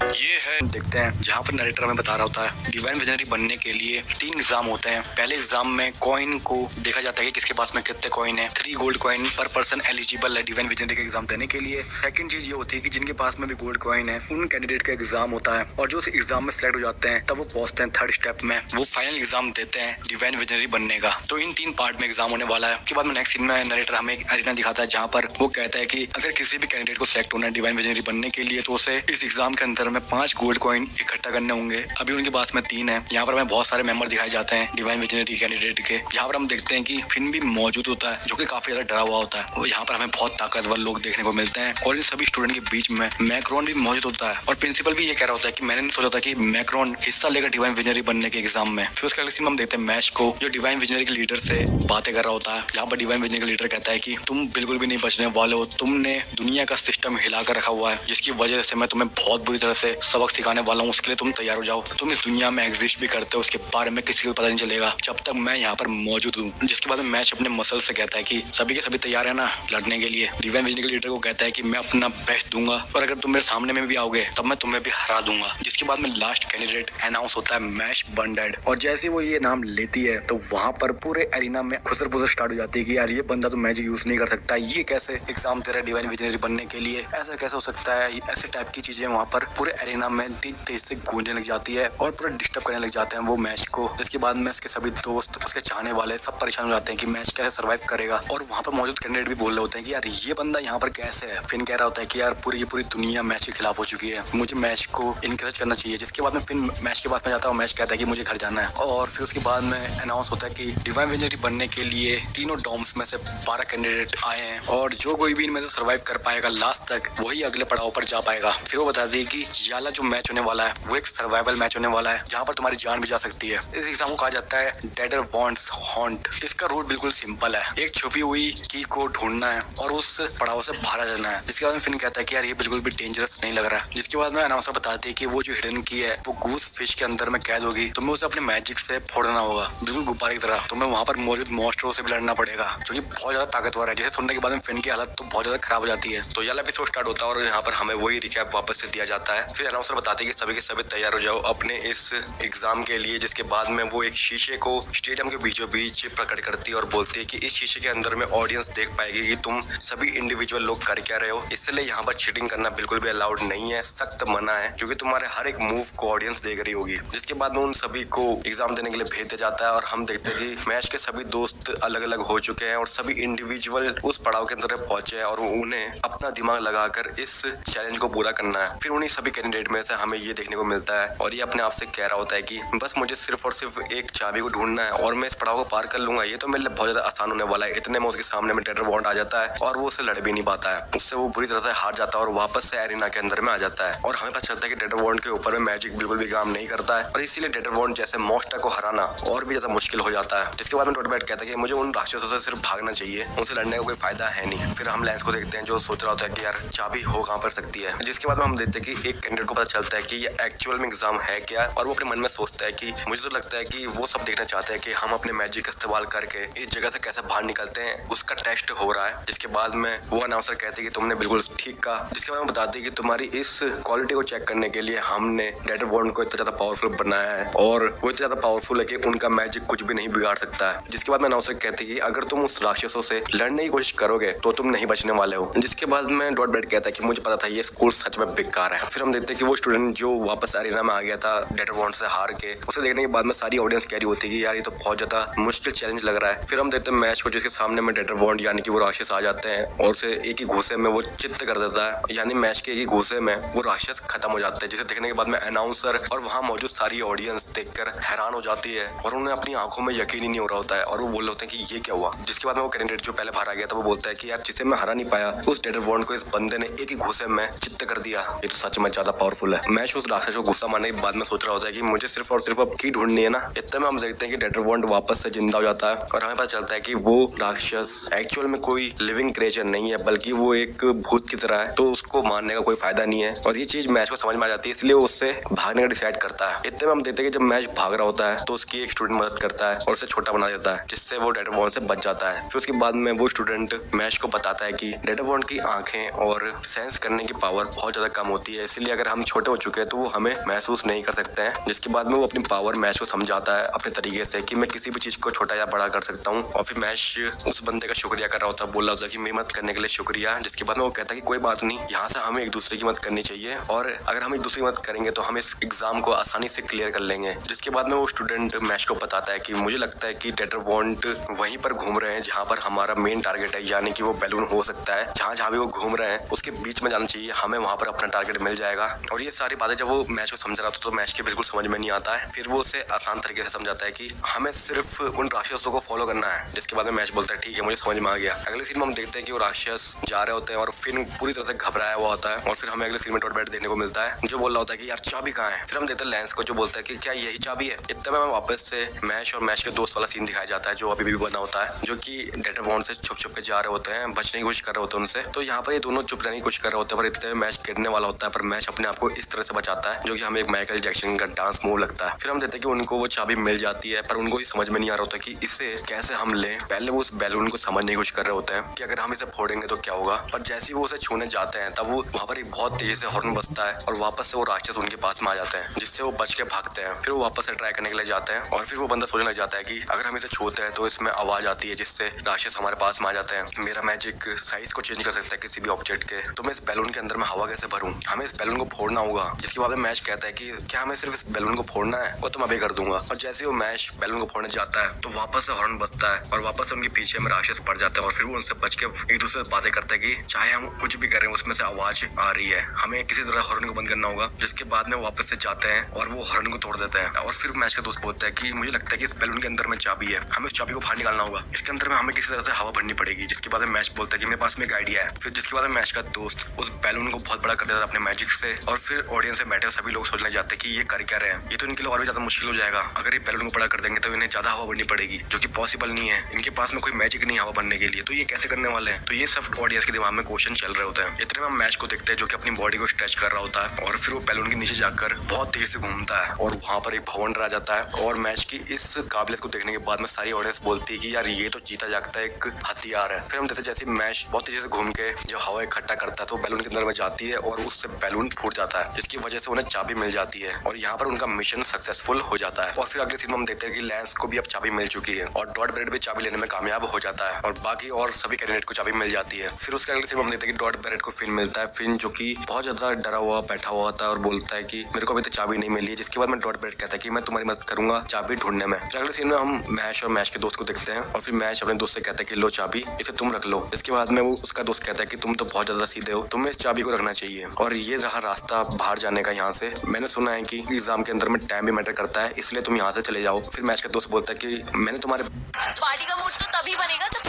देखते हैं जहाँ पर नरेटर हमें बता रहा होता है डिवाइन विजनरी बनने के लिए 3 एग्जाम होते हैं। पहले एग्जाम में कॉइन को देखा जाता है कि किसके पास में कितने कॉइन है, 3 गोल्ड कॉइन पर पर्सन एलिजिबल है डिवाइन विजनरी का एग्जाम देने के लिए। सेकंड चीज ये होती है कि जिनके पास में भी गोल्ड कॉइन है उन कैंडिडेट का एग्जाम होता है और जो उस एग्जाम में सिलेक्ट हो जाते हैं तब वो पहुंचते हैं 3rd स्टेप में, वो फाइनल एग्जाम देते हैं डिवाइन विजनरी बनने का। तो इन 3 पार्ट में एग्जाम होने वाला है। उसके बाद में नेक्स्ट सीन में नरेटर हमें एक एरिना दिखाता है जहाँ पर वो कहता है कि अगर किसी भी कैंडिडेट को सिलेक्ट होना है डिवाइन विजनरी बनने के लिए तो उसे इस एग्जाम के अंदर में 5 गोल्ड कॉइन इकट्ठा करने होंगे। अभी उनके पास में 3 है। यहाँ पर हमें बहुत सारे मेंबर दिखाए जाते हैं डिवाइन विजनरी कैंडिडेट के, जहाँ पर हम देखते हैं कि फिन भी मौजूद होता है जो कि काफी ज्यादा डरा हुआ होता है, और यहाँ पर हमें बहुत ताकतवर लोग देखने को मिलते हैं और इन सभी स्टूडेंट के बीच में मैक्रोन भी मौजूद होता है और प्रिंसिपल भी ये कह रहा होता है कि मैंने नहीं सोचा था कि मैक्रोन हिस्सा लेगा डिवाइन विजनरी बनने के एग्जाम में। फिर उसके अगले सीन में हम देखते हैं मैश को जो डिवाइन विजनरी के लीडर से बातें कर रहा होता है, जहाँ पर डिवाइन विजनरी का लीडर कहता है कि तुम बिल्कुल भी नहीं बचने वाले हो, तुमने दुनिया का सिस्टम हिला कर रखा हुआ है जिसकी वजह से मैं तुम्हें बहुत बुरी तरह से सबक सिखाने वाला हूँ, उसके लिए तुम तैयार हो जाओ। तुम इस दुनिया में एग्जिस्ट भी करते हो उसके बारे में किसी को पता नहीं चलेगा जब तक मैं यहाँ पर मौजूद हूँ। जिसके बाद में मैच अपने मसल से कहता है कि सभी के सभी तैयार है ना लड़ने के लिए। डिवाइन विजनरी के लीडर को कहता है कि मैं अपना बेस्ट दूंगा और अगर तुम मेरे सामने में भी आओगे तब मैं तुम्हें भी हरा दूंगा। जिसके बाद में लास्ट कैंडिडेट अनाउंस होता है मैश बंडेड, और जैसे वो ये नाम लेती है तो वहाँ पर पूरे एरिना में खुसर पुसर स्टार्ट हो जाती है कि यार ये बंदा तो मैजिक यूज नहीं कर सकता, ये कैसे एग्जाम दे रहा है डिवाइन विजनरी बनने के लिए, ऐसा कैसे हो सकता है। ऐसे टाइप की चीजें वहाँ पर पूरे एरिना में तेज से गूंजने लग जाती है और पूरा डिस्टर्ब करने लग जाते हैं वो मैच को। जिसके बाद में उसके सभी दोस्त, उसके चाहने वाले सब परेशान हो जाते हैं कि मैच कैसे सर्वाइव करेगा, और वहाँ पर मौजूद कैंडिडेट भी बोल रहे होते हैं कि यार ये बंदा यहाँ पर कैसे है। फिन कह रहा होता है कि यार पूरी की पूरी दुनिया मैच के खिलाफ हो चुकी है, मुझे मैच को इनकरेज करना चाहिए। जिसके बाद में फिन मैच के पास में जाता है और मैच कहता है कि मुझे घर जाना है, और फिर उसके बाद में अनाउंस होता है कि डिवाइन विजनरी बनने के लिए तीनों डॉम्स में से 12 कैंडिडेट आए हैं और जो कोई भी इनमें से सर्वाइव कर पाएगा लास्ट तक वही अगले पड़ाव पर जा पाएगा। फिर वो बता दी कि ये वाला जो मैच होने वाला है वो एक सर्वाइवल मैच होने वाला है जहाँ पर तुम्हारी जान भी जा सकती है। इस एग्जाम को कहा जाता है डेडर वांट्स हॉन्ट। इसका रूल बिल्कुल सिंपल है, एक छुपी हुई की को ढूंढना है और उस पड़ाव से बाहर आ जाना है। जिसके बाद में फिन कहता है कि यार ये बिल्कुल भी डेंजरस नहीं लग रहा है। जिसके बाद में अनाउंसर बताती है कि वो जो हिडन की है वो गूस फिश के अंदर में कैद होगी, तुम्हें उसे अपने मैजिक से फोड़ना होगा बिल्कुल गुब्बारे की तरह। तुम्हें वहाँ पर मौजूद मॉन्स्टरों से भी लड़ना पड़ेगा जो कि बहुत ज्यादा ताकतवर है। जिसे सुनने के बाद में फिन की हालत तो बहुत ज्यादा खराब हो जाती है। तो ये एपिसोड स्टार्ट होता है और यहाँ पर हमें वही रिकैप वापस से दिया जाता है। फिर अनाउंसर बताते हैं कि सभी के सभी तैयार हो जाओ अपने इस एग्जाम के लिए। जिसके बाद में वो एक शीशे को स्टेडियम के बीचों बीच प्रकट करती है और बोलती है कि इस शीशे के अंदर में ऑडियंस देख पाएगी कि तुम सभी इंडिविजुअल लोग कर क्या रहे हो। इसलिए यहाँ पर चीटिंग करना बिल्कुल भी अलाउड नहीं है, सख्त मना है, क्योंकि तुम्हारे हर एक मूव को ऑडियंस देख रही होगी। जिसके बाद में उन सभी को एग्जाम देने के लिए भेज दिया जाता है और हम देखते हैं कि मैच के सभी दोस्त अलग अलग हो चुके हैं और सभी इंडिविजुअल उस पड़ाव के अंदर पहुंचे हैं और उन्हें अपना दिमाग लगाकर इस चैलेंज को पूरा करना है। फिर उन्हीं सभी कैंडिडेट में से हमें ये देखने को मिलता है और ये अपने आप से कह रहा होता है कि बस मुझे सिर्फ और सिर्फ एक चाबी को ढूंढना है और मैं इस पड़ाव को पार कर लूंगा। ये तो मेरे लिए बहुत ज्यादा आसान होने वाला है। इतने में उसके सामने में डेडर वांट आ जाता है और वो उससे लड़ भी नहीं पाता है। उससे वो बुरी तरह से हार जाता है और वापस से एरिना के अंदर में आ जाता है और हमें पता चलता है कि डेडर वांट के ऊपर में मैजिक बिल्कुल भी काम नहीं करता है और इसीलिए डेडर वांट जैसे मॉन्स्टर को हराना और भी ज्यादा मुश्किल हो जाता है। जिसके बाद में डॉटबैट कहता है कि मुझे उन राक्षसों से सिर्फ भागना चाहिए, उनसे लड़ने का कोई फायदा है नहीं। फिर हम लेंस को देखते हैं जो सोच रहा होता है कि यार चाबी हो कहाँ पर सकती है। जिसके बाद में हम देखते हैं कि एक कैंडिडेट को पता चलता है कि ये एक्चुअल में एग्जाम है क्या और वो अपने मन में सोचता है कि मुझे तो लगता है कि वो सब देखना चाहते हैं कि हम अपने मैजिक का इस्तेमाल करके इस जगह से कैसे बाहर निकलते हैं, उसका टेस्ट हो रहा है। जिसके बाद में वो अनाउंसर कहते हैं कि तुमने बिल्कुल ठीक कहा। जिसके बाद में बताते हैं कि तुम्हारी इस क्वालिटी को चेक करने के लिए हमने डेडर वांट को इतना ज्यादा पावरफुल बनाया है और वो इतना ज्यादा पावरफुल है कि उनका मैजिक कुछ भी नहीं बिगाड़ सकता है। जिसके बाद में अनाउंसर कहते हैं कि अगर तुम उस राक्षसों से लड़ने की कोशिश करोगे तो तुम नहीं बचने वाले हो। जिसके बाद में डॉट बैट कहता है कि मुझे पता था ये स्कूल सच में बेकार है। फिर हम देखते हैं कि वो स्टूडेंट जो वापस एरिना में आ गया था डेडर वांट से हार के, उसे देखने के बाद में सारी ऑडियंस कह रही होती है कि यार ये तो बहुत ज्यादा मुश्किल चैलेंज लग रहा है। फिर हम देखते हैं मैच को जिसके सामने में डेडर वांट यानी कि वो राक्षस आ जाते हैं और उसे एक ही घूसे में वो चित्त कर देता है, यानी मैच के एक ही घूसे में वो राक्षस खत्म हो जाता है। जिसे देखने के बाद में अनाउंसर और वहाँ मौजूद सारी ऑडियंस देखकर हैरान हो जाती है और उन्हें अपनी आंखों में यकीन ही नहीं हो रहा होता है और वो बोल रहे होते हैं कि ये क्या हुआ। जिसके बाद में वो कैंडिडेट जो पहले बाहर आ गया था वो बोलता है कि यार जिसे मैं हरा नहीं पाया उस डेडर वांट को इस बंदे ने एक ही घूसे में चित्त कर दिया, ये तो सच में ज्यादा पावरफुल है। मैच उस राक्षस को गुस्सा मारने के बाद में सोच रहा होता है कि मुझे सिर्फ और सिर्फ अब की ढूंढनी है ना। इतने में हम देखते हैं कि डेडर वांट वापस से जिंदा हो जाता है और हमें पता चलता है कि वो राक्षस एक्चुअल में कोई लिविंग क्रिएचर नहीं है बल्कि वो एक भूत की तरह है, तो उसको मारने का कोई फायदा नहीं है और ये चीज मैच को समझ में आ जाती है, इसलिए वो उससे भागने का डिसाइड करता है। इतने में हम देखते हैं कि जब मैच भाग रहा होता है तो उसकी एक स्टूडेंट मदद करता है और उसे छोटा बना देता है जिससे वो डेडर वांट से बच जाता है। फिर उसके बाद में वो स्टूडेंट मैच को बताता है कि डेडर वांट की आंखें और सेंस करने की पावर बहुत ज्यादा कम होती है, इसलिए अगर हम छोटे हो चुके हैं तो वो हमें महसूस नहीं कर सकते हैं। जिसके बाद में वो अपनी पावर मैच को समझाता है अपने तरीके से कि मैं किसी भी चीज को छोटा या बड़ा कर सकता हूँ और फिर मैच उस बंदे का शुक्रिया कर रहा होता है, बोल रहा होता है कि मेरी मदद करने के लिए शुक्रिया। जिसके बाद में वो कहता है कि कोई बात नहीं, यहाँ से हमें एक दूसरे की मदद करनी चाहिए और अगर हम एक दूसरे की मदद करेंगे तो हम इस एग्जाम को आसानी से क्लियर कर लेंगे। जिसके बाद में वो स्टूडेंट मैच को बताता है कि मुझे लगता है कि डेडर वांट वहीं पर घूम रहे हैं जहाँ पर हमारा मेन टारगेट है, यानी कि वो बैलून हो सकता है जहाँ जहाँ भी वो घूम रहे हैं उसके बीच में जाना चाहिए, हमें वहाँ पर अपना टारगेट मिल जाएगा। और ये सारी बातें जब वो मैच को समझ रहा था तो मैच के बिल्कुल समझ में नहीं आता है। फिर वो उसे आसान तरीके से समझाता है कि हमें सिर्फ उन राक्षसों को फॉलो करना है। जिसके बाद में मैच बोलता है ठीक है मुझे समझ में आ गया। अगले सीन में हम देखते हैं कि वो राक्षस जा रहे होते हैं और फिर पूरी तरह से घबराया हुआ होता है और फिर हमें अगले सीन में डॉट बैट देखने को मिलता है जो बोल रहा होता है कि यार चाबी कहाँ है। फिर हम देखते हैं लेंस को जो बोलता है कि क्या यही चाबी है। इतने में वापस से मैच और मैच के दोस्त वाला सीन दिखाया जाता है जो अभी भी बना होता है, जो कि डेडर वांट से छुप छुप के जा रहे होते हैं, बचने की कोशिश कर रहे होते हैं उनसे। तो यहाँ पर ये दोनों चुप रहने की कोशिश कर रहे होते हैं पर इतने मैच गिरने वाला होता है पर मैच अपने आप को इस तरह से बचाता है जो कि हमें एक माइकल जैक्सन का डांस मूव लगता है। फिर हम देखते हैं कि उनको वो चाबी मिल जाती है पर उनको ये समझ में नहीं आ रहा होता कि इसे कैसे हम लें। पहले वो उस बैलून को समझने की कोशिश कर रहे होते हैं कि अगर हम इसे फोड़ेंगे तो क्या होगा, पर जैसे ही वो उसे छूने जाते हैं तब वो वहाँ पर एक बहुत तेजी से हॉर्न बजता है और वापस से वो राक्षस उनके पास में आ जाते हैं जिससे वो बच के भागते हैं। फिर वो वापस से ट्राई करने के लिए जाते हैं और फिर वो बंदा सोचने लग जाता है कि अगर हम इसे छूते हैं तो इसमें आवाज आती है जिससे राक्षस हमारे पास में आ जाते हैं। मेरा मैजिक साइज को चेंज कर सकता है किसी भी ऑब्जेक्ट के, तो मैं इस बैलून के अंदर में हवा कैसे भरूं, हमें इस बैलून को फोड़ना होगा। जिसके बाद में मैच कहता है कि क्या हमें सिर्फ इस बैलून को फोड़ना है, वो तो मैं अभी कर दूंगा। और जैसे वो मैच बैलून को फोड़ने जाता है तो वापस से हॉर्न बजता है और वापस से उनके पीछे में राक्षस पड़ जाता है और फिर वो उनसे बच के एक दूसरे से बातें करता है कि चाहे हम कुछ भी करें उसमें से आवाज आ रही है, हमें किसी तरह हॉर्न को बंद करना होगा। जिसके बाद में वापस से जाते हैं और वो हॉर्न को तोड़ देते हैं और फिर मैच का दोस्त बोलता है कि मुझे लगता है कि इस बैलून के अंदर में चाबी है, हमें उस चाबी को बाहर निकालना होगा, इसके अंदर में हमें किसी तरह से हवा भरनी पड़ेगी। जिसके बाद में मैच बोलता है कि मेरे पास में एक आइडिया है। फिर जिसके बाद में मैच का दोस्त उस बैलून को बहुत बड़ा कर देता है अपने मैजिक से। और फिर ऑडियंस में बैठे सभी लोग सोचने जाते हैं कि ये कर क्या रहे हैं, ये तो इनके लिए और भी ज्यादा मुश्किल हो जाएगा। अगर ये बैलून को बड़ा कर देंगे तो इन्हें ज्यादा हवा भरनी पड़ेगी, जो कि पॉसिबल नहीं है। इनके पास में कोई मैजिक नहीं हवा भरने के लिए, तो ये कैसे करने वाले हैं। तो ये सब ऑडियंस के दिमाग में क्वेश्चन चल रहे होते हैं। इतने में हम मैच को देखते हैं जो कि अपनी बॉडी को स्ट्रेच कर रहा होता है और फिर वो बैलून के नीचे जाकर बहुत तेज से घूमता है और वहां पर एक भवन आ जाता है। और मैच की इस काबिलियत को देखने के बाद में सारी ऑडियंस बोलती है कि यार ये तो जीता जागता एक हथियार है। फिर हम देखते जैसे मैच बहुत तेजी से घूम के जो हवा इकट्ठा करता है तो बैलून के अंदर में जाती है और उससे बैलून फूट जाता है, जिसकी वजह से उन्हें चाबी मिल जाती है और यहाँ पर उनका मिशन सक्सेसफुल हो जाता है। और फिर अगले सीन में हम देखते हैं कि लैंस को भी अब चाबी मिल चुकी है और डॉट बैरेट भी चाबी लेने में कामयाब हो जाता है और बाकी और सभी कैंडिडेट को चाबी मिल जाती है। फिर उसके अगले सीन में हम देखते हैं कि डॉट बैरेट को फिन मिलता है। फिन जो कि बहुत ज्यादा डरा हुआ बैठा हुआ होता है और बोलता है कि मेरे को अभी तक चाबी नहीं मिली है, जिसके बाद में डॉट बैरेट कहता है कि मैं तुम्हारी मदद करूंगा चाबी ढूंढने में। फिर अगले सीन में हम मैश और मैश के दोस्त को देखते हैं और फिर मैश अपने दोस्त से कहता है कि लो चाबी, इसे तुम रख लो। इसके बाद में वो उसका दोस्त कहता है कि तुम तो बहुत ज्यादा सीधे हो, तुम्हें इस चाबी को रखना चाहिए। और ये रहा रास्ता बाहर जाने का यहाँ से। मैंने सुना है कि एग्जाम के अंदर में टाइम भी मैटर करता है, इसलिए तुम यहाँ से चले जाओ। फिर मैच का दोस्त बोलता है कि मैंने तुम्हारे पार्टी का मूड तो तभी बनेगा जब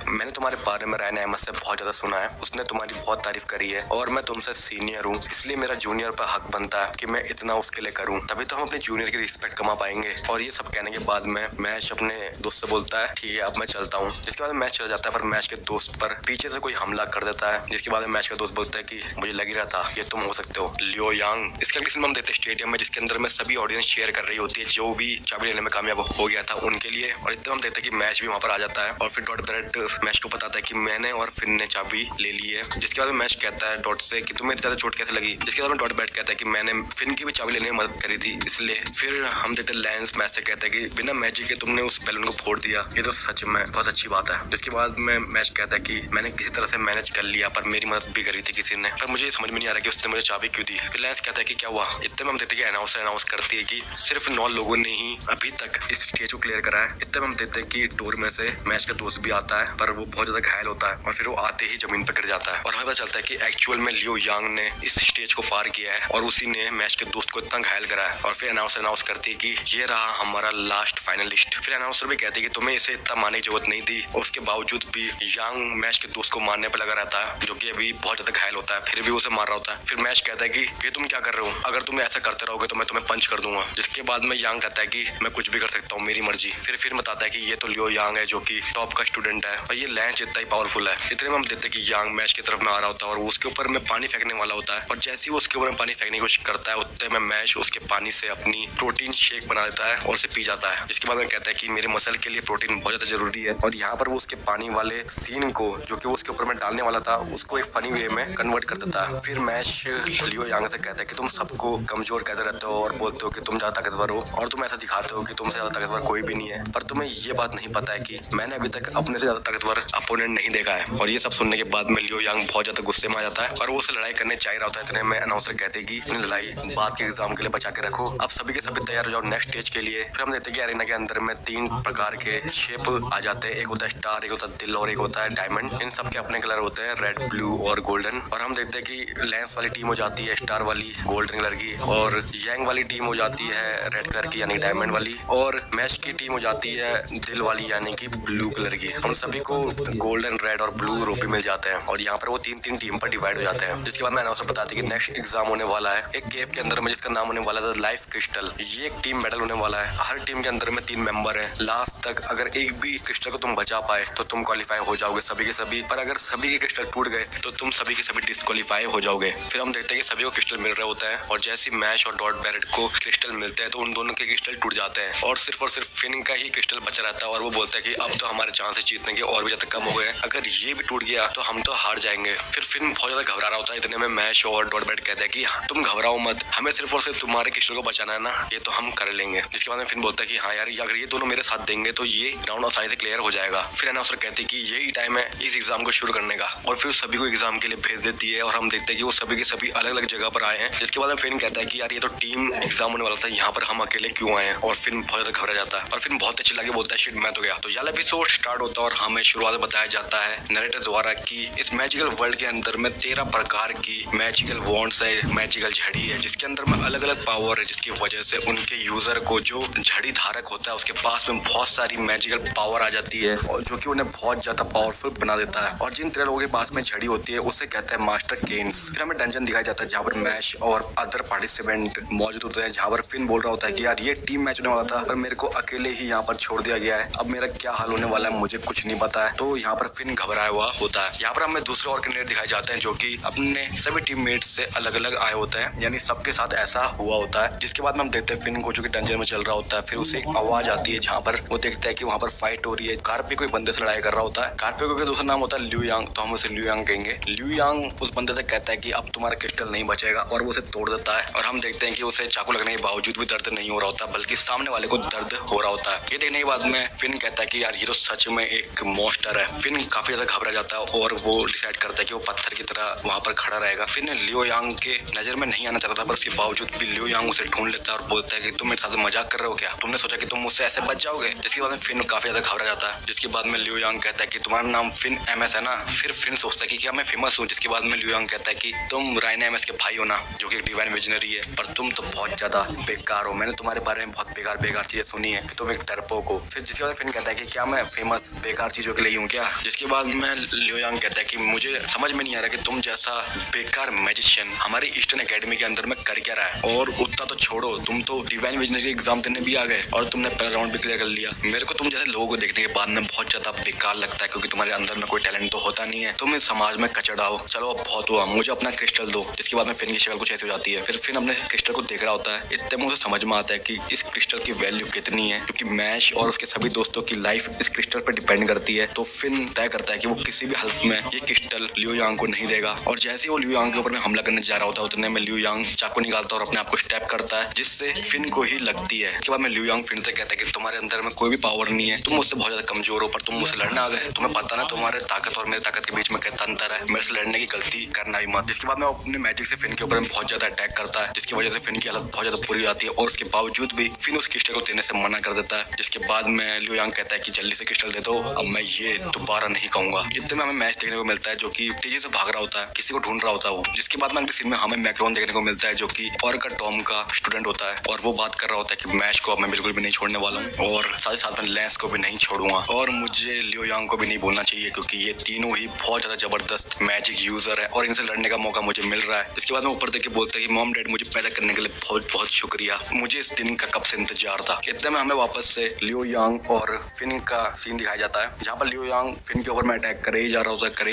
मैंने तुम्हारे बारे में रायन अहमद से बहुत ज्यादा सुना है, उसने तुम्हारी बहुत तारीफ करी है और मैं तुमसे सीनियर हूँ, इसलिए मेरा जूनियर पर हक बनता है कि मैं इतना उसके लिए करूँ, तभी तो हम अपने जूनियर की रिस्पेक्ट कमा पाएंगे। और ये सब कहने के बाद में मैच अपने दोस्त से बोलता है ठीक है अब मैं चलता हूँ। जिसके बाद मैच चला जाता है पर मैच के दोस्त पर पीछे से कोई हमला कर देता है, जिसके बाद मैच का दोस्त बोलता है कि मुझे लग ही रहा था ये तुम हो सकते हो, लियो यांग। इसके अगले सीन में हम देखते हैं स्टेडियम में, जिसके अंदर में सभी ऑडियंस शेयर कर रही होती है जो भी चाबी लेने में कामयाब हो गया था उनके लिए। और इतना हम देखते हैं कि मैच भी वहाँ पर आ जाता है और फिर डॉट बैरेट मैच को बताता है कि मैंने और फिन ने चाबी ले ली है। जिसके बाद मैच कहता है डॉट से कि तुम्हें ज्यादा चोट कैसे लगी। जिसके बाद डॉट बैरेट कहता है कि मैंने फिन की भी चाबी लेने में मदद करी थी इसलिए। फिर हम देखते हैं लैंस मैच से कहता है कि बिना मैजिक के तुमने उस बैलून को फोड़ दिया, ये तो सच में बहुत अच्छी बात है। जिसके बाद में मैच कहता है कि मैंने किसी तरह से मैनेज कर लिया पर मेरी मदद भी करी थी किसी ने, पर मुझे समझ में नहीं आ रहा कि उसने मुझे चाबी क्यों दी। फिर लैंस कहता है कि क्या हुआ। इतने में हम देखते हैं कि अनाउंस करती है कि सिर्फ 9 लोगों ने ही अभी तक इस स्टेज को क्लियर करा है। इतने में हम देखते हैं कि डोर में से मैच का दोस्त भी आता है पर वो बहुत ज्यादा घायल होता है और फिर वो आते ही जमीन पर गिर जाता है। और हमें पता चलता है कि एक्चुअल में लियो यांग ने इस स्टेज को पार किया है और उसी ने मैच के दोस्त को इतना घायल करा है। और फिर अनाउंस करती है कि ये रहा हमारा लास्ट फाइनलिस्ट। फिर अनाउंसर भी कहती है कि तुम्हें इसे इतना मारने की जरूरत नहीं थी और उसके बावजूद भी यांग मैच के दोस्त को मारने पर लगा रहता है, जो कि अभी बहुत ज्यादा घायल होता है, फिर भी उसे मार रहा होता है। फिर मैच कहता है कि ये तुम क्या कर रहे हो, अगर तुम ऐसा करते रहोगे तो मैं तुम्हें पंच कर दूंगा। जिसके बाद में यांग कहता है कि मैं कुछ भी कर सकता हूँ, मेरी मर्जी। फिर बताता है कि ये तो लियो यांग है जो कि टॉप का स्टूडेंट है और ये लैंस जितना ही पावरफुल है। इतने में हम देखते हैं कि यांग मैच की तरफ में आ रहा होता है और उसके ऊपर में पानी फेंकने वाला होता है और जैसे ही वो उसके ऊपर में पानी फेंकने की कोशिश करता है उतने में मैच उसके पानी से अपनी प्रोटीन शेक बना देता है और उसे पी जाता है। इसके बाद में कहता है कि मेरे मसल के लिए प्रोटीन बहुत ज्यादा जरूरी है। और यहाँ पर वो उसके पानी वाले सीन को जो कि वो उसके ऊपर में डालने वाला था उसको एक फनी वे में कन्वर्ट कर देता है। फिर मैच लियो यांग से कहता है कि तुम सबको कमजोर कहते रहते हो और बोलते हो कि तुम ज्यादा ताकतवर हो और तुम ऐसा दिखाते हो कि तुमसे ज्यादा ताकतवर कोई भी नहीं है, पर तुम्हें ये बात नहीं पता है कि मैंने अभी तक अपने से ज्यादा ताकतवर अपोनेंट नहीं देखा है। और ये सब सुनने के बाद में लियो यांग बहुत ज्यादा गुस्से में आ जाता है और वो उसे लड़ाई करने चाह रहा होता है। इतने में अनाउंसर कहते हैं कि अपनी लड़ाई बाद के एग्जाम के लिए बचा के रखो, अब सभी के सभी तैयार हो जाओ नेक्स्ट स्टेज के लिए। फिर हम देखते हैं कि अरेना के अंदर में 3 प्रकार के शेप आ जाते हैं, एक होता है स्टार, एक होता है दिल और एक होता है डायमंड। इन सब के अपने कलर होते हैं रेड, ब्लू और गोल्डन। और हम देखते हैं कि लैंस वाली टीम हो जाती है स्टार वाली गोल्डन कलर की और यांग वाली टीम हो जाती है रेड कलर की यानी डायमंड वाली और मैच की टीम हो जाती है दिल वाली यानी कि ब्लू कलर की। हम सभी को गोल्डन, रेड और ब्लू रोपी मिल जाते हैं और यहाँ पर वो 3-3 टीम पर डिवाइड हो जाते हैं। जिसके बाद में अनाउंसर बताते हैं कि नेक्स्ट एग्जाम होने वाला है एक केव के अंदर में जिसका नाम होने वाला था लाइफ क्रिस्टल। ये एक टीम बैटल होने वाला है, हर टीम के अंदर में 3 मेंबर है। लास्ट तक अगर एक भी क्रिस्टल को तुम बचा पाए तो तुम क्वालिफाई हो जाओगे सभी के सभी, पर अगर सभी के क्रिस्टल टूट गए तो तुम सभी के सभी डिस्क्वालीफाई हो जाओगे। फिर हम देखते हैं कि सभी को क्रिस्टल मिल रहे होता है और जैसे मैच और डॉट बैरेट को क्रिस्टल मिलते हैं तो उन दोनों के क्रिस्टल टूट जाते हैं और सिर्फ फिन का ही क्रिस्टल बचा रहता है और वो बोलता है कि अब तो हमारे चांसेस जीतने के और भी ज्यादा कम हो गए, अगर ये भी टूट गया तो हम तो हार जाएंगे। फिर फिन बहुत ज्यादा घबरा रहा होता है। इतने में मैच और डॉट बैरेट कहते हैं कि तुम घबराओ मत, हमें सिर्फ और सिर्फ तुम्हारे क्रिस्टल को बचाना है ना, ये तो हम कर लेंगे। जिसके बाद में फिन बोलता है कि हाँ यार अगर ये दोनों मेरे साथ देंगे तो ये राउंड आसानी से क्लियर हो जाएगा। फिर अनाउंसर कहते हैं कि यही टाइम है इस एग्जाम को शुरू करने का और फिर सभी को एग्जाम के लिए भेज देती है और हम देखते हैं कि वो सभी के सभी अलग अलग जगह पर आए हैं। जिसके बाद में फिन कहता है कि यार ये तो टीम एग्जाम होने वाला था, यहाँ पर हम अकेले क्यों आए हैं। और फिन बहुत ज्यादा घबरा जाता है और फिन बहुत अच्छी लगे बोलता है शिट मैं तो गया। तो यार एपिसोड स्टार्ट होता है और हमें शुरुआत में बताया जाता है नरेटर द्वारा कि इस मैजिकल वर्ल्ड के अंदर में 13 प्रकार की मैजिकल वॉन्ड्स है, मैजिकल झड़ी है, जिसके अंदर में अलग अलग पावर है, जिसकी वजह से उनके यूजर को जो झड़ी धारक होता है उसके पास में बहुत सारी मैजिकल पावर आ जाती है और जो कि उन्हें बहुत ज्यादा पावरफुल बना देता है। और जिन 13 लोगों के पास में झड़ी होती है उसे कहते हैं मास्टर केन्स। फिर हमें डंजन दिखाया जाता है जहाँ पर मैश और अदर पार्टिसिपेंट मौजूद होते हैं, जहाँ पर फिन बोल रहा होता है कि यार ये टीम मैच होने वाला था पर मेरे को अकेले ही यहाँ पर छोड़ दिया गया है, अब मेरा क्या हाल होने वाला है मुझे कुछ नहीं पता है। तो यहाँ पर फिन घबराया हुआ होता है। यहाँ पर हमें दूसरे और कैंडिडेट दिखाए जाते हैं जो कि अपने सभी टीममेट्स से अलग अलग आए होते हैं, यानी सबके साथ ऐसा हुआ होता है। जिसके बाद में हम देखते हैं फिन को जो कि डंजन में चल रहा होता है, फिर उसे एक आवाज आती है जहाँ पर वो देखता है कि वहाँ पर फाइट हो रही है। कारपे कोई बंदे से लड़ाई कर रहा होता है। कारपे का दूसरा नाम होता है ल्यू यांग, तो हम उसे ल्यू यांग कहेंगे। ल्यू यांग उस बंदे से कहता है कि अब तुम्हारा क्रिस्टल नहीं बचेगा और वो उसे तोड़ देता है। और हम देखते हैं कि उसे चाकू लगने के बावजूद भी दर्द नहीं हो रहा होता, बल्कि सामने वाले को दर्द हो रहा होता है। ये देखने के बाद में फिन कहता है कि यार ये तो सच में एक मॉन्स्टर है। फिन काफी ज्यादा घबरा जाता है और वो डिसाइड करता है कि वो पत्थर की तरह वहां पर खड़ा रहेगा। फिन लियो यांग के नजर में नहीं आना चाहता था, पर उसके बावजूद भी लियो यांग उसे ढूंढ लेता है और बोलता है कि तुम मेरे साथ मजाक कर रहे हो क्या, तुमने सोचा कि तुम मुझसे ऐसे बच जाओगे। जिसके बाद में फिन काफी ज्यादा घबरा जाता है। जिसके बाद में लियो यांग कहता है कि तुम्हारा नाम फिन एमएस है ना। फिर फिन सोचता है कि क्या मैं फेमस हूँ। जिसके बाद में लियो यांग कहता है कि तुम राइन एमएस के भाई हो ना, जो कि एक डिवाइन विजनरी है, पर तुम तो बहुत ज्यादा बेकार हो। मैंने तुम्हारे बारे में बहुत बेकार चीजें सुनी है कि तुम एक डरपोक हो। फिर जिसके बाद फिन कहता है कि क्या मैं फेमस बेकार चीजों के लिए हूँ क्या। जिसके बाद में लियो यांग कहता है कि मुझे समझ में नहीं आ रहा कि तुम जैसा बेकार मैजिशियन हमारी ईस्टर्न एकेडमी के अंदर में कर क्या रहा है। और उतना तो छोड़ो, तुम तो डिवाइन विजनरी एग्जाम देने भी आ गए और तुमने पहला राउंड भी क्लियर कर लिया। मेरे को तुम जैसे लोगों को देखने के बाद में बहुत ज्यादा बेकार लगता है, क्योंकि तुम्हारे अंदर में कोई टैलेंट तो होता नहीं है, तुम इस समाज में कचड़ा हो। चलो अब बहुत हुआ, मुझे अपना क्रिस्टल दो। जिसके बाद में फिन की शक्ल कुछ ऐसी हो जाती है। फिर फिन अपने क्रिस्टल को देख रहा होता है। इतने में उसे समझ में आता है कि इस क्रिस्टल की वैल्यू कितनी है, क्योंकि मैश और उसके सभी दोस्तों की लाइफ इस क्रिस्टल पर डिपेंड करती है। तो फिन तय करता है कि वो किसी भी हालत में ये क्रिस्टल लियो यांग को नहीं देगा। और जैसे ही वो लियो यांग के ऊपर में हमला करने जा रहा होता है, उतने में लियो यांग चाकू निकालता है और अपने आप को स्टैप करता है, जिससे फिन को ही लगती है। उसके बाद में लियो यांग फिन से कहता है कि तुम्हारे अंदर में कोई भी पावर नहीं है, तुम मुझसे बहुत ज्यादा कमजोर हो, पर तुम मुझसे लड़ने आ गए। तुम्हें पता ना तुम्हारे ताकत और मेरे ताकत के बीच में कितना अंतर है, मेरे से लड़ने की गलती करना ही मत। जिसके बाद में अपने मैजिक से फिन के ऊपर बहुत ज्यादा अटैक करता है, जिसकी वजह से फिन की हालत बहुत ज्यादा बुरी जाती है। और उसके बावजूद भी फिन उस क्रिस्टल को देने से मना कर देता है। जिसके बाद में लियो यांग कहता है कि जल्दी से क्रिस्टल दे दो, अब मैं ये दोबारा नहीं कहूंगा। इतने में हमें मैच देखने को मिलता है जो कि तेजी से भाग रहा होता है, किसी को ढूंढ रहा होता है वो। जिसके बाद में अगले सीन में हमें मैक्रोन देखने को मिलता है जो कि और का टॉम का स्टूडेंट होता है, और वो बात कर रहा होता है कि मैच को अब मैं बिल्कुल भी नहीं छोड़ने वाला हूँ, और साथ ही साथ में लेंस को भी नहीं छोड़ूंगा, और मुझे लियो यांग को भी नहीं बोलना चाहिए, क्योंकि ये तीनों ही बहुत ज्यादा जबरदस्त मैजिक यूजर है और इनसे लड़ने का मौका मुझे मिल रहा है। इसके बाद में ऊपर देख के बोलते हैं कि मॉम डैड मुझे पैदा करने के लिए बहुत बहुत शुक्रिया, मुझे इस दिन का कब से इंतजार था। इतने में हमें वापस से लियो यांग और फिन का सीन दिखाया जाता है, जहाँ पर लियो यांग फिन के ऊपर में अटैक करे ही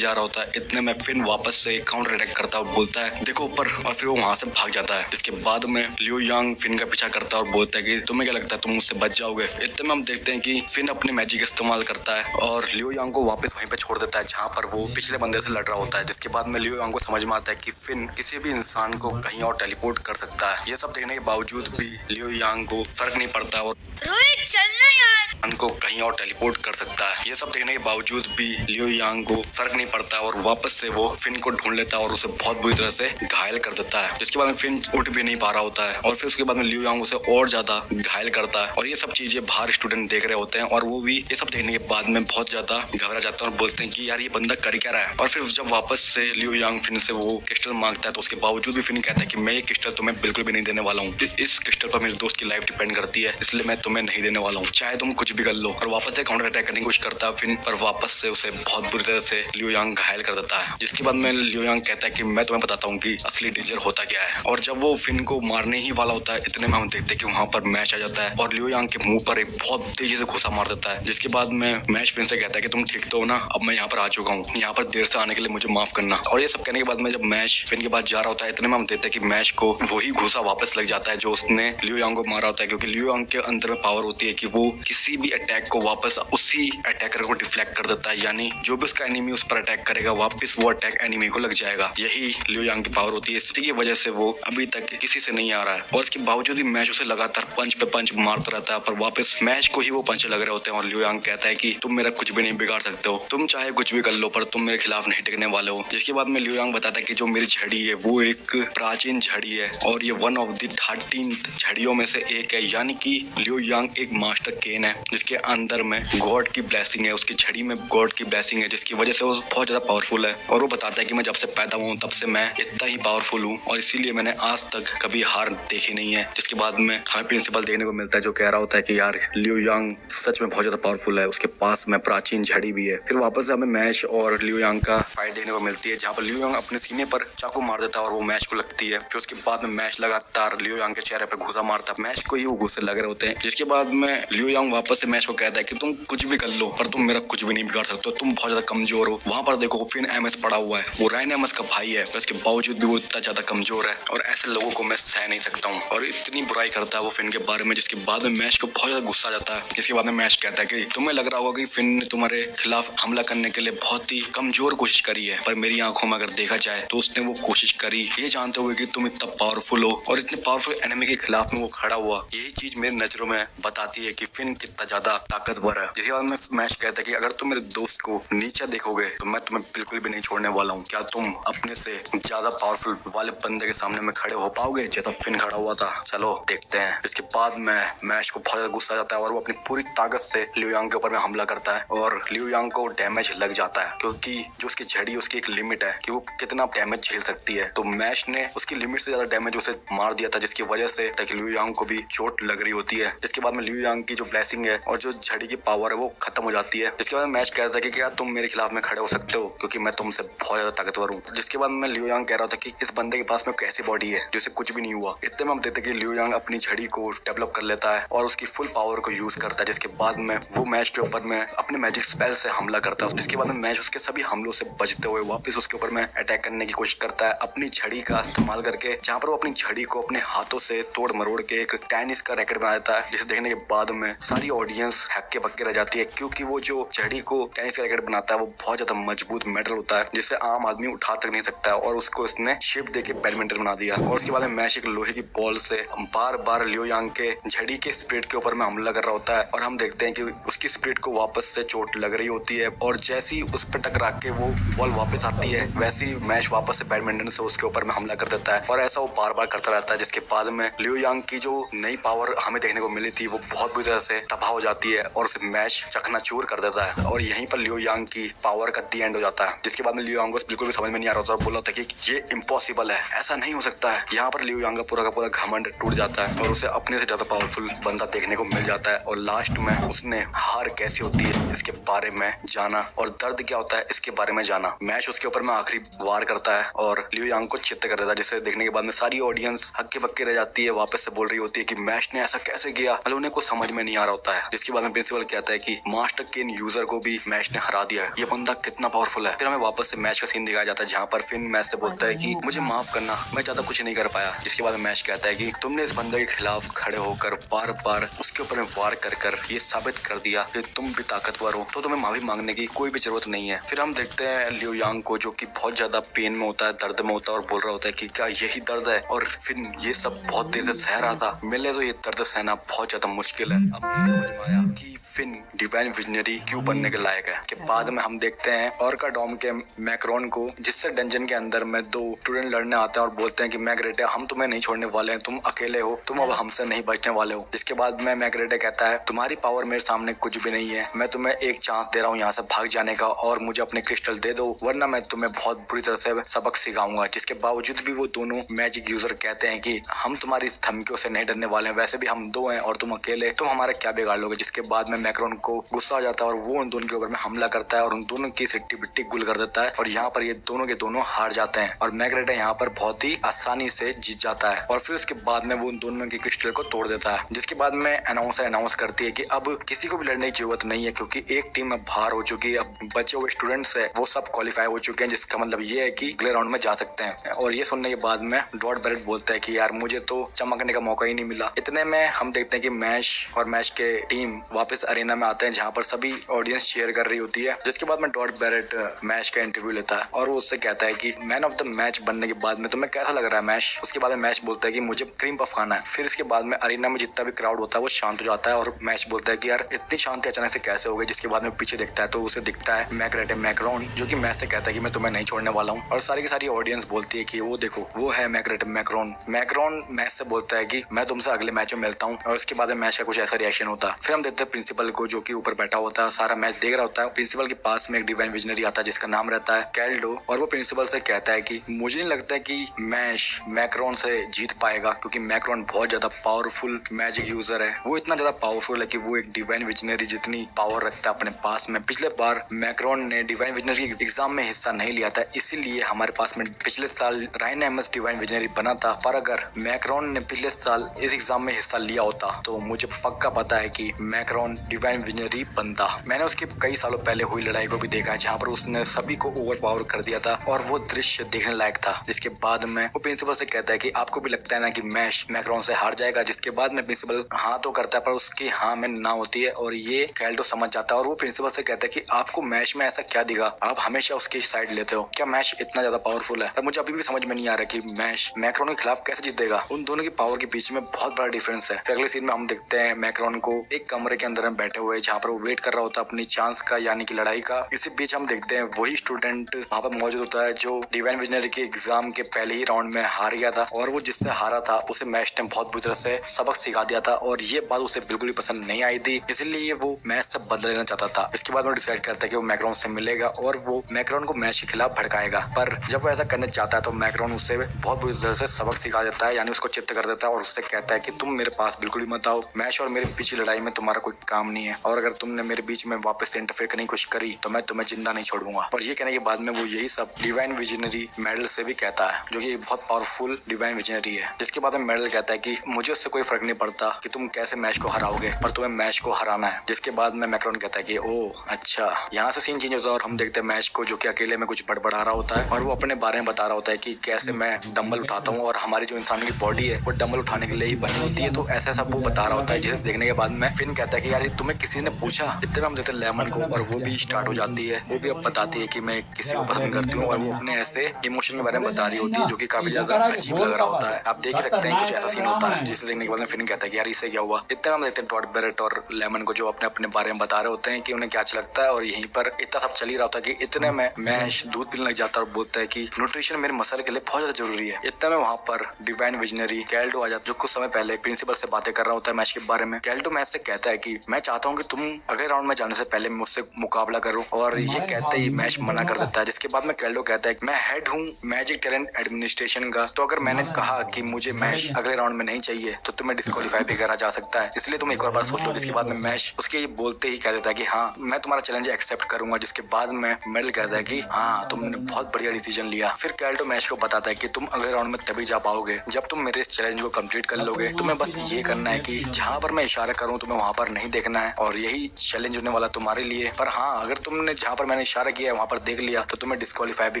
जा रहा होता है। इतने में फिन वापस से काउंटर अटैक करता है और बोलता है देखो ऊपर, और फिर वो वहां से भाग जाता है। इसके बाद में लियो यांग फिन का पीछा करता है और बोलता है कि तुम्हें क्या लगता है तुम मुझसे बच जाओगे। इतने में हम देखते हैं कि फिन अपने मैजिक इस्तेमाल करता है और लियो यांग को वापस वहीं पे छोड़ देता है जहाँ पर वो पिछले बंदे से लड़ रहा होता है। जिसके बाद में लियो यांग को समझ में आता है कि फिन किसी भी इंसान को कहीं और टेलीपोर्ट कर सकता है। ये सब देखने के बावजूद भी लियो यांग को फर्क नहीं पड़ता और रोहित चलना यार, को कहीं और टेलीपोर्ट कर सकता है। ये सब देखने के बावजूद भी लियो यांग को फर्क नहीं पड़ता और वापस से वो फिन को ढूंढ लेता है और उसे बहुत बुरी तरह से घायल कर देता है। जिसके बाद में फिन उठ भी नहीं पा रहा होता है और फिर उसके बाद में लियो यांग उसे और ज्यादा घायल करता है। और ये सब चीजें बाहर स्टूडेंट देख रहे होते हैं और वो भी ये सब देखने के बाद में बहुत ज्यादा घबरा जाते हैं और बोलते हैं कि यार ये बंदा कर क्या रहा है। और फिर जब वापस से लियो यांग फिन से वो क्रिस्टल मांगता है तो उसके बावजूद भी फिन कहता है कि मैं ये क्रिस्टल तुम्हें बिल्कुल भी नहीं देने वाला हूँ, इस क्रिस्टल पर मेरे दोस्त की लाइफ डिपेंड करती है, इसलिए मैं तुम्हें नहीं देने वाला हूँ, चाहे तुम कुछ भी कर लो। और वापस से काउंटर अटैक करने की कोशिश करता है फिन, पर वापस से उसे बहुत बुरी तरह से लियो यांग घायल कर देता है। जिसके बाद में लियो यांग कहता है कि मैं तुम्हें बताता हूँ कि असली डेंजर होता क्या है। और जब वो फिन को मारने ही वाला होता है, इतने में हम देखते हैं कि वहाँ पर मैच आ जाता है और लियो यांग के मुंह पर एक बहुत तेजी से घुसा मार देता है। जिसके बाद में मैच फिन से कहता है कि तुम ठीक तो हो ना, अब मैं यहाँ पर आ चुका हूँ, यहाँ पर देर से आने के लिए मुझे माफ करना। और ये सब कहने के बाद में जब मैच फिन के पास जा रहा होता है, इतने में हम देखते हैं कि मैच को वही घुसा वापस लग जाता है जो उसने लियो यांग को मारा होता है, क्योंकि लियो यांग के अंदर में पावर होती है कि वो किसी भी अटैक को वापस उसी अटैकर को डिफ्लेक्ट कर देता है, यानी जो भी उसका एनिमी उस पर अटैक करेगा वापस वो अटैक एनिमी को लग जाएगा। यही लियो यांग की पावर होती है, इसी की वजह से वो अभी तक किसी से नहीं आ रहा है। और इसके बावजूद भी मैच उसे लगातार पंच पे पंच मारता रहता है, पर वापस मैच को ही वो पंच लग रहे होते हैं। और लियो यांग कहता है कि तुम मेरा कुछ भी नहीं बिगाड़ सकते हो, तुम चाहे कुछ भी कर लो, पर तुम मेरे खिलाफ नहीं टिकने वाले हो। जिसके बाद में लियो यांग बताता है कि जो मेरी झड़ी है वो एक प्राचीन झड़ी है और ये 1 of the 13 झड़ियों में से एक है, यानी कि लियो यांग एक मास्टर केन है। जिसके उसके अंदर में गॉड की ब्लेसिंग है, उसकी छड़ी में गॉड की ब्लेसिंग है, जिसकी वजह से वो बहुत ज्यादा पावरफुल है। और वो बताता है कि मैं जब से पैदा हुआ हूँ तब से मैं इतना ही पावरफुल हूँ और इसीलिए मैंने आज तक कभी हार देखी नहीं है। जिसके बाद में हमें प्रिंसिपल देखने को मिलता है जो कह रहा होता है कि यार लियो यांग सच में बहुत ज्यादा पावरफुल है, उसके पास में प्राचीन झड़ी भी है। फिर वापस हमें मैश और लियो यांग का फाइट देखने को मिलती है जहाँ पर लियो यांग अपने सीने पर चाकू मार देता है और वो मैश को लगती है। फिर उसके बाद में मैश लगातार लियो यांग के चेहरे पर घुसा मारता है, मैश को ही वो घुसे लग रहे होते हैं। जिसके बाद में लियो यांग वापस से मैश को कहता है कि तुम कुछ भी कर लो पर तुम मेरा कुछ भी नहीं बिगाड़ सकते, तुम बहुत ज्यादा कमजोर हो। वहाँ पर देखो फिन एमएस पड़ा हुआ है, वो रायन एमएस का भाई है, पर इसके बावजूद भी वो इतना ज्यादा कमजोर है और ऐसे लोगों को मैं सह नहीं सकता हूँ। और इतनी बुराई करता है वो फिन के बारे में, जिसके बाद में मैश को बहुत ज्यादा गुस्सा आ जाता है। जिसके बाद में मैश कहता है कि तुम्हें लग रहा होगा कि फिन ने तुम्हारे खिलाफ हमला करने के लिए बहुत ही कमजोर कोशिश करी है, पर मेरी आंखों में अगर देखा जाए तो उसने वो कोशिश करी ये जानते हुए कि तुम इतना पावरफुल हो और इतने पावरफुल एनिमी के खिलाफ में वो खड़ा हुआ। यही चीज मेरी नजरों में बताती है कि फिन कितना ज्यादा ताकतवर है। जिसके बाद में मैश कहता है कि अगर तुम मेरे दोस्त को नीचे देखोगे तो मैं तुम्हें बिल्कुल भी नहीं छोड़ने वाला हूँ। क्या तुम अपने से ज्यादा पावरफुल वाले बंदे के सामने में खड़े हो पाओगे जैसा फिन खड़ा हुआ था? चलो देखते हैं। इसके बाद में मैश को बहुत ज्यादा गुस्सा आ जाता है और वो अपनी पूरी ताकत से लियो यांग के ऊपर में हमला करता है और लियो यांग को डैमेज लग जाता है क्योंकि जो उसकी झड़ी उसकी एक लिमिट है कि वो कितना डैमेज झेल सकती है। तो मैश ने उसकी लिमिट से ज्यादा डैमेज उसे मार दिया था, जिसकी वजह से ताकि लियो यांग को भी चोट लग रही होती है। जिसके बाद में लियो यांग की जो ब्लेसिंग है और जो झड़ी की पावर है वो खत्म हो जाती है। जिसके बाद मैश कहता है कि क्या तुम मेरे खिलाफ में खड़े हो सकते हो क्योंकि मैं तुमसे बहुत ज्यादा ताकतवर हूँ। जिसके बाद में लियो यांग कह रहा था कि इस बंदे के पास में कैसी बॉडी है जिससे कुछ भी नहीं हुआ। इतने में हम देखते कि लियो यांग अपनी झड़ी को डेवलप कर लेता है और उसकी फुल पावर को यूज करता है। जिसके बाद में वो मैच के ऊपर में अपने मैजिक स्पेल से हमला करता है। जिसके बाद में मैच उसके सभी हमलों से बचते हुए वापस उसके ऊपर में अटैक करने की कोशिश करता है अपनी झड़ी का इस्तेमाल करके, जहाँ पर वो अपनी झड़ी को अपने हाथों से तोड़ मरोड़ के एक टेनिस का रैकेट बना देता है, जिसे देखने के बाद में सारी ऑडियंस हक्के बक्के रह जाती है क्योंकि वो जो झड़ी को टेनिस का रैकेट बनाता है वो बहुत ज्यादा मजबूत मेटल होता है जिसे आम आदमी उठा तक नहीं सकता है और उसको इसने शेप देके बैडमिंटन बना दिया। और उसके बाद में मैच एक लोहे की बॉल से बार बार लियो यांग के झड़ी के स्पिरिट के ऊपर में हमला कर रहा होता है और हम देखते हैं कि उसकी स्पिरिट को वापस से चोट लग रही होती है और जैसी उस पर टकरा के वो बॉल वापस आती है वैसी मैच वापस से बैडमिंटन से उसके ऊपर में हमला कर देता है और ऐसा वो बार बार करता रहता है। जिसके बाद में लियो यांग की जो नई पावर हमें देखने को मिली थी वो बहुत बुरी तरह से तबाह हो जाती है और उसे मैच चकनाचूर कर देता है और यहीं पर लियो यांग की पावर का दी एंड हो जाता है। जिसके बाद में लियो यांग को बिल्कुल भी समझ में नहीं आ रहा था और बोला था कि ये इम्पॉसिबल है, ऐसा नहीं हो सकता है। यहाँ पर लियो यांग का पूरा घमंड टूट जाता है और उसे अपने से ज्यादा पावरफुल बंदा देखने को मिल जाता है और लास्ट में उसने हार कैसी होती है इसके बारे में जाना और दर्द क्या होता है इसके बारे में जाना। मैच उसके ऊपर में आखिरी वार करता है और लियो यांग को चित्त कर देता है, जिसे देखने के बाद में सारी ऑडियंस हक्के बक्के रह जाती है, वापस से बोल रही होती है कि मैच ने ऐसा कैसे किया, मतलब उन्हें कुछ समझ में नहीं आ रहा होता है। जिसके बाद में प्रिंसिपल कहता है कि मास्टर केन यूजर को भी मैच ने हरा दिया है, ये बंदा कितना पावरफुल है। फिर हमें वापस से मैच का सीन दिखाया जाता है जहाँ पर फिन मैच से बोलता है कि मुझे माफ करना, मैं ज्यादा कुछ नहीं कर पाया। जिसके बाद मैच कहता है कि तुमने इस बंदे के खिलाफ खड़े होकर बार बार उसके ऊपर वार कर ये साबित कर दिया कि तुम भी ताकतवर हो, तो तुम्हें माफी मांगने की कोई भी जरूरत नहीं है। फिर हम देखते हैं लियो यांग को जो कि बहुत ज्यादा पेन में होता है, दर्द में होता है और बोल रहा होता है कि क्या यही दर्द है, और फिर ये सब बहुत देर से सह रहा था, मिले तो ये दर्द सहना बहुत ज्यादा मुश्किल है। अब समझ में आया कि फिन डिवाइन विजनरी क्यों बनने के लायक है। के बाद में हम देखते हैं ऑर्का डॉम के मैक्रोन को, जिससे डंजन के अंदर में दो स्टूडेंट लड़ने आते हैं और बोलते हैं कि मैग्रेटे हम तुम्हें नहीं छोड़ने वाले हैं, तुम अकेले हो, तुम अब हमसे नहीं बचने वाले हो। जिसके बाद में मैग्रेटे कहता है तुम्हारी पावर मेरे सामने कुछ भी नहीं है, मैं तुम्हें एक चांस दे रहा हूँ यहाँ से भाग जाने का और मुझे अपने क्रिस्टल दे दो, वरना मैं तुम्हें बहुत बुरी तरह से सबक सिखाऊंगा। जिसके बावजूद भी वो दोनों मैजिक यूजर कहते हैं कि हम तुम्हारी इस धमकियों से नहीं डरने वाले हैं, वैसे भी हम दो हैं और तुम अकेले, तुम हमारे क्या बिगाड़ लोगे। जिसके बाद में मैक्रोन को गुस्सा आ जाता है और वो उन दोनों के ऊपर में हमला करता है और उन दोनों की सिट्टी बिट्टी गुल कर देता है और यहाँ पर ये दोनों के दोनों हार जाते हैं और मैग्रेटे यहाँ पर बहुत ही आसानी से जीत जाता है और फिर उसके बाद में वो उन दोनों के क्रिस्टल को तोड़ देता है। जिसके बाद में अनाउंस करती है कि अब किसी को भी लड़ने की जरूरत नहीं है क्योंकि एक टीम अब बाहर हो चुकी है, अब बचे हुए स्टूडेंट्स है वो सब क्वालिफाई हो चुके हैं, जिसका मतलब ये है कि अगले राउंड में जा सकते हैं। और ये सुनने के बाद में डॉट बैरेट बोलता है कि यार मुझे तो चमकने का मौका ही नहीं मिला। इतने में हम देखते हैं कि मैश और मैश के टीम वापस अरेना में बनाते हैं जहाँ पर सभी ऑडियंस शेयर कर रही होती है। जिसके बाद में टॉड बैरेट मैश का इंटरव्यू लेता है और वो उससे कहता है कि मैन ऑफ द मैच बनने के बाद में तुम्हें कैसा लग रहा है मैश। उसके बाद में मैश बोलता है कि मुझे क्रीम पफ खाना है। फिर इसके बाद में अरीना में जितना भी क्राउड होता है वो शांत हो जाता है और मैश बोलता है कि यार इतनी शांति अचानक से कैसे हो गई। जिसके बाद में पीछे देखता है तो उसे दिखता है मैकरेटे मैक्रोन, जो कि मैश से कहता है कि मैं तुम्हें नहीं छोड़ने वाला हूँ। और सारी की सारी ऑडियंस बोलती है कि वो देखो वो है मैकरेटे मैक्रोन। मैक्रोन मैश से बोलता है कि मैं तुमसे अगले मैच में मिलता हूँ। और उसके बाद में मैच का कुछ ऐसा रिएक्शन होता है। फिर हम देखते हैं प्रिंसिपल को, जो कि ऊपर बैठा होता है, सारा मैच देख रहा होता है। प्रिंसिपल के पास में एक डिवाइन विजनरी आता है जिसका नाम रहता है कैल्डो, और वो प्रिंसिपल से कहता है कि मुझे नहीं लगता कि मैश मैक्रोन से जीत पाएगा, क्योंकि मैक्रोन बहुत ज्यादा पावरफुल मैजिक यूजर है। वो इतना ज्यादा पावरफुल है कि वो एक डिवाइन विजनरी जितनी पावर रखता है अपने पास में। पिछले बार मैक्रोन ने डिवाइन विजनरी एग्जाम में हिस्सा नहीं लिया था, इसीलिए हमारे पास में पिछले साल रायन एमएस डिवाइन विजनरी बना था। पर अगर मैक्रोन ने पिछले साल इस एग्जाम में हिस्सा लिया होता तो मुझे पक्का पता है कि मैक्रोन डिवाइन विजनरी बनता। मैंने उसके कई सालों पहले हुई लड़ाई को भी देखा है जहाँ पर उसने सभी को ओवर पावर कर दिया था और वो दृश्य देखने लायक था। जिसके बाद में वो प्रिंसिपल से कहता है कि आपको भी लगता है ना कि मैश मैक्रोन से हार जाएगा। जिसके बाद में प्रिंसिपल हाँ तो करता है पर उसकी हाँ में ना होती है और ये कैल्डो समझ जाता है और वो प्रिंसिपल से कहता है कि आपको मैश में ऐसा क्या दिखा, आप हमेशा उसकी साइड लेते हो, क्या मैश इतना ज्यादा पावरफुल है? पर मुझे अभी भी समझ में नहीं आ रहा कि मैश मैक्रोन के खिलाफ कैसे जीतेगा। उन दोनों की पावर के बीच में बहुत बड़ा डिफरेंस है। फिर अगले सीन में हम देखते हैं मैक्रोन को एक कमरे के अंदर में बैठे हुए जहाँ पर वो वेट कर रहा होता है अपनी चांस का, यानी कि लड़ाई का। इसी बीच हम देखते हैं वही स्टूडेंट वहाँ पर मौजूद होता है जो डिवाइन विजनरी के एग्जाम के पहले ही राउंड में हार गया था और वो जिससे हारा था उसे मैच ने बहुत बुरी तरह से सबक सिखा दिया था और ये बात उसे बिल्कुल भी पसंद नहीं आई थी, इसलिए वो मैच से बदला लेना चाहता था। इसके बाद वो डिसाइड करता है कि वो मैक्रोन से मिलेगा और वो मैक्रोन को मैच के खिलाफ भड़काएगा। पर जब वो ऐसा करने चाहता है तो मैक्रोन उसे बहुत बुरी तरह से सबक सिखा देता है, यानी उसको चित्त कर देता है और उससे कहता है कि तुम मेरे पास बिल्कुल भी मत आओ, मैच और मेरे बीच की लड़ाई में तुम्हारा कोई काम नहीं है और अगर तुमने मेरे बीच में वापस से इंटरफेयर करने की कोशिश करी तो मैं तुम्हें जिंदा नहीं छोड़ूंगा। और ये कहने के बाद में वो यही सब डिवाइन विजनरी मेडल से भी कहता है, जो कि बहुत पावरफुल डिवाइन विजनरी है। जिसके बाद में मेडल कहता है कि मुझे उससे कोई फर्क नहीं पड़ता कि तुम कैसे मैच को हराओगे, पर तुम्हें मैच को हराना है। जिसके बाद में मैक्रोन कहता है कि ओह अच्छा। यहाँ से सीन चेंज होता है और हम देखते हैं मैच को जो कि अकेले में कुछ बड़बड़ा रहा होता है और वो अपने बारे में बता रहा होता है कि कैसे मैं डंबल उठाता हूँ और हमारी जो इंसान की बॉडी है वो डंबल उठाने के लिए ही बनी होती है। तो ऐसा सब वो बता रहा होता है। जिसे देखने के बाद में फिन कहता है कि यार तुम्हें किसी ने पूछा। इतने में हम देखते हैं लेमन को और वो भी स्टार्ट हो जाती है। वो भी अब बताती है कि मैं किसी को पसंद करती हूँ और वो अपने ऐसे इमोशन के बारे में बता रही होती है जो कि काफी ज्यादा अजीब लग रहा होता है। आप देख ही सकते हैं कुछ ऐसा सीन होता है जिसे देखने के बाद में फिन कहता है कि यार इससे क्या हुआ। इतने में हम देखते हैं टॉड बैरेट और लेमन को जो अपने अपने बारे में बता रहे होते हैं कि उन्हें क्या अच्छा लगता है और यहीं पर इतना सब चल ही रहा होता है कि इतने में मैश दूध पीने लग जाता है और बोलता है कि न्यूट्रिशन मेरे मसल के लिए बहुत ज्यादा जरूरी है। इतने में वहाँ पर डिवाइन विजनरी कैल्डो आ जाता है जो कुछ समय पहले प्रिंसिपल से बातें कर रहा होता है मैच के बारे में। कैल्डो मैच से कहता है कि मैं चाहता हूँ कि तुम अगले राउंड में जाने से पहले मुझसे मुकाबला करो और ये कहते ही मैच मना कर देता है। जिसके बाद में कैल्डो कहता है कि मैं हेड हूँ मैजिक टैलेंट एडमिनिस्ट्रेशन का, तो अगर मैंने कहा कि मुझे मैच अगले राउंड में नहीं चाहिए तो तुम्हें डिस्क्वालीफाई भी करा जा सकता है, इसलिए तुम एक और बार सोच लो। जिसके बाद में मैच उसके ये बोलते ही कह देता है कि हाँ मैं तुम्हारा चैलेंज एक्सेप्ट करूंगा। जिसके बाद में मेडल कहता है कि हाँ तुमने बहुत बढ़िया डिसीजन लिया। फिर कैल्डो मैच को बताता है कि तुम अगले राउंड में तभी जा पाओगे जब तुम मेरे इस चैलेंज को कंप्लीट कर लोगे। तुम्हें बस ये करना है कि जहाँ पर मैं इशारा करूँ तुम्हें वहाँ पर नहीं देखना है और यही चैलेंज होने वाला तुम्हारे लिए। पर हाँ अगर तुमने जहाँ पर मैंने इशारा किया है वहाँ पर देख लिया तो तुम्हें डिस्क्वालीफाई भी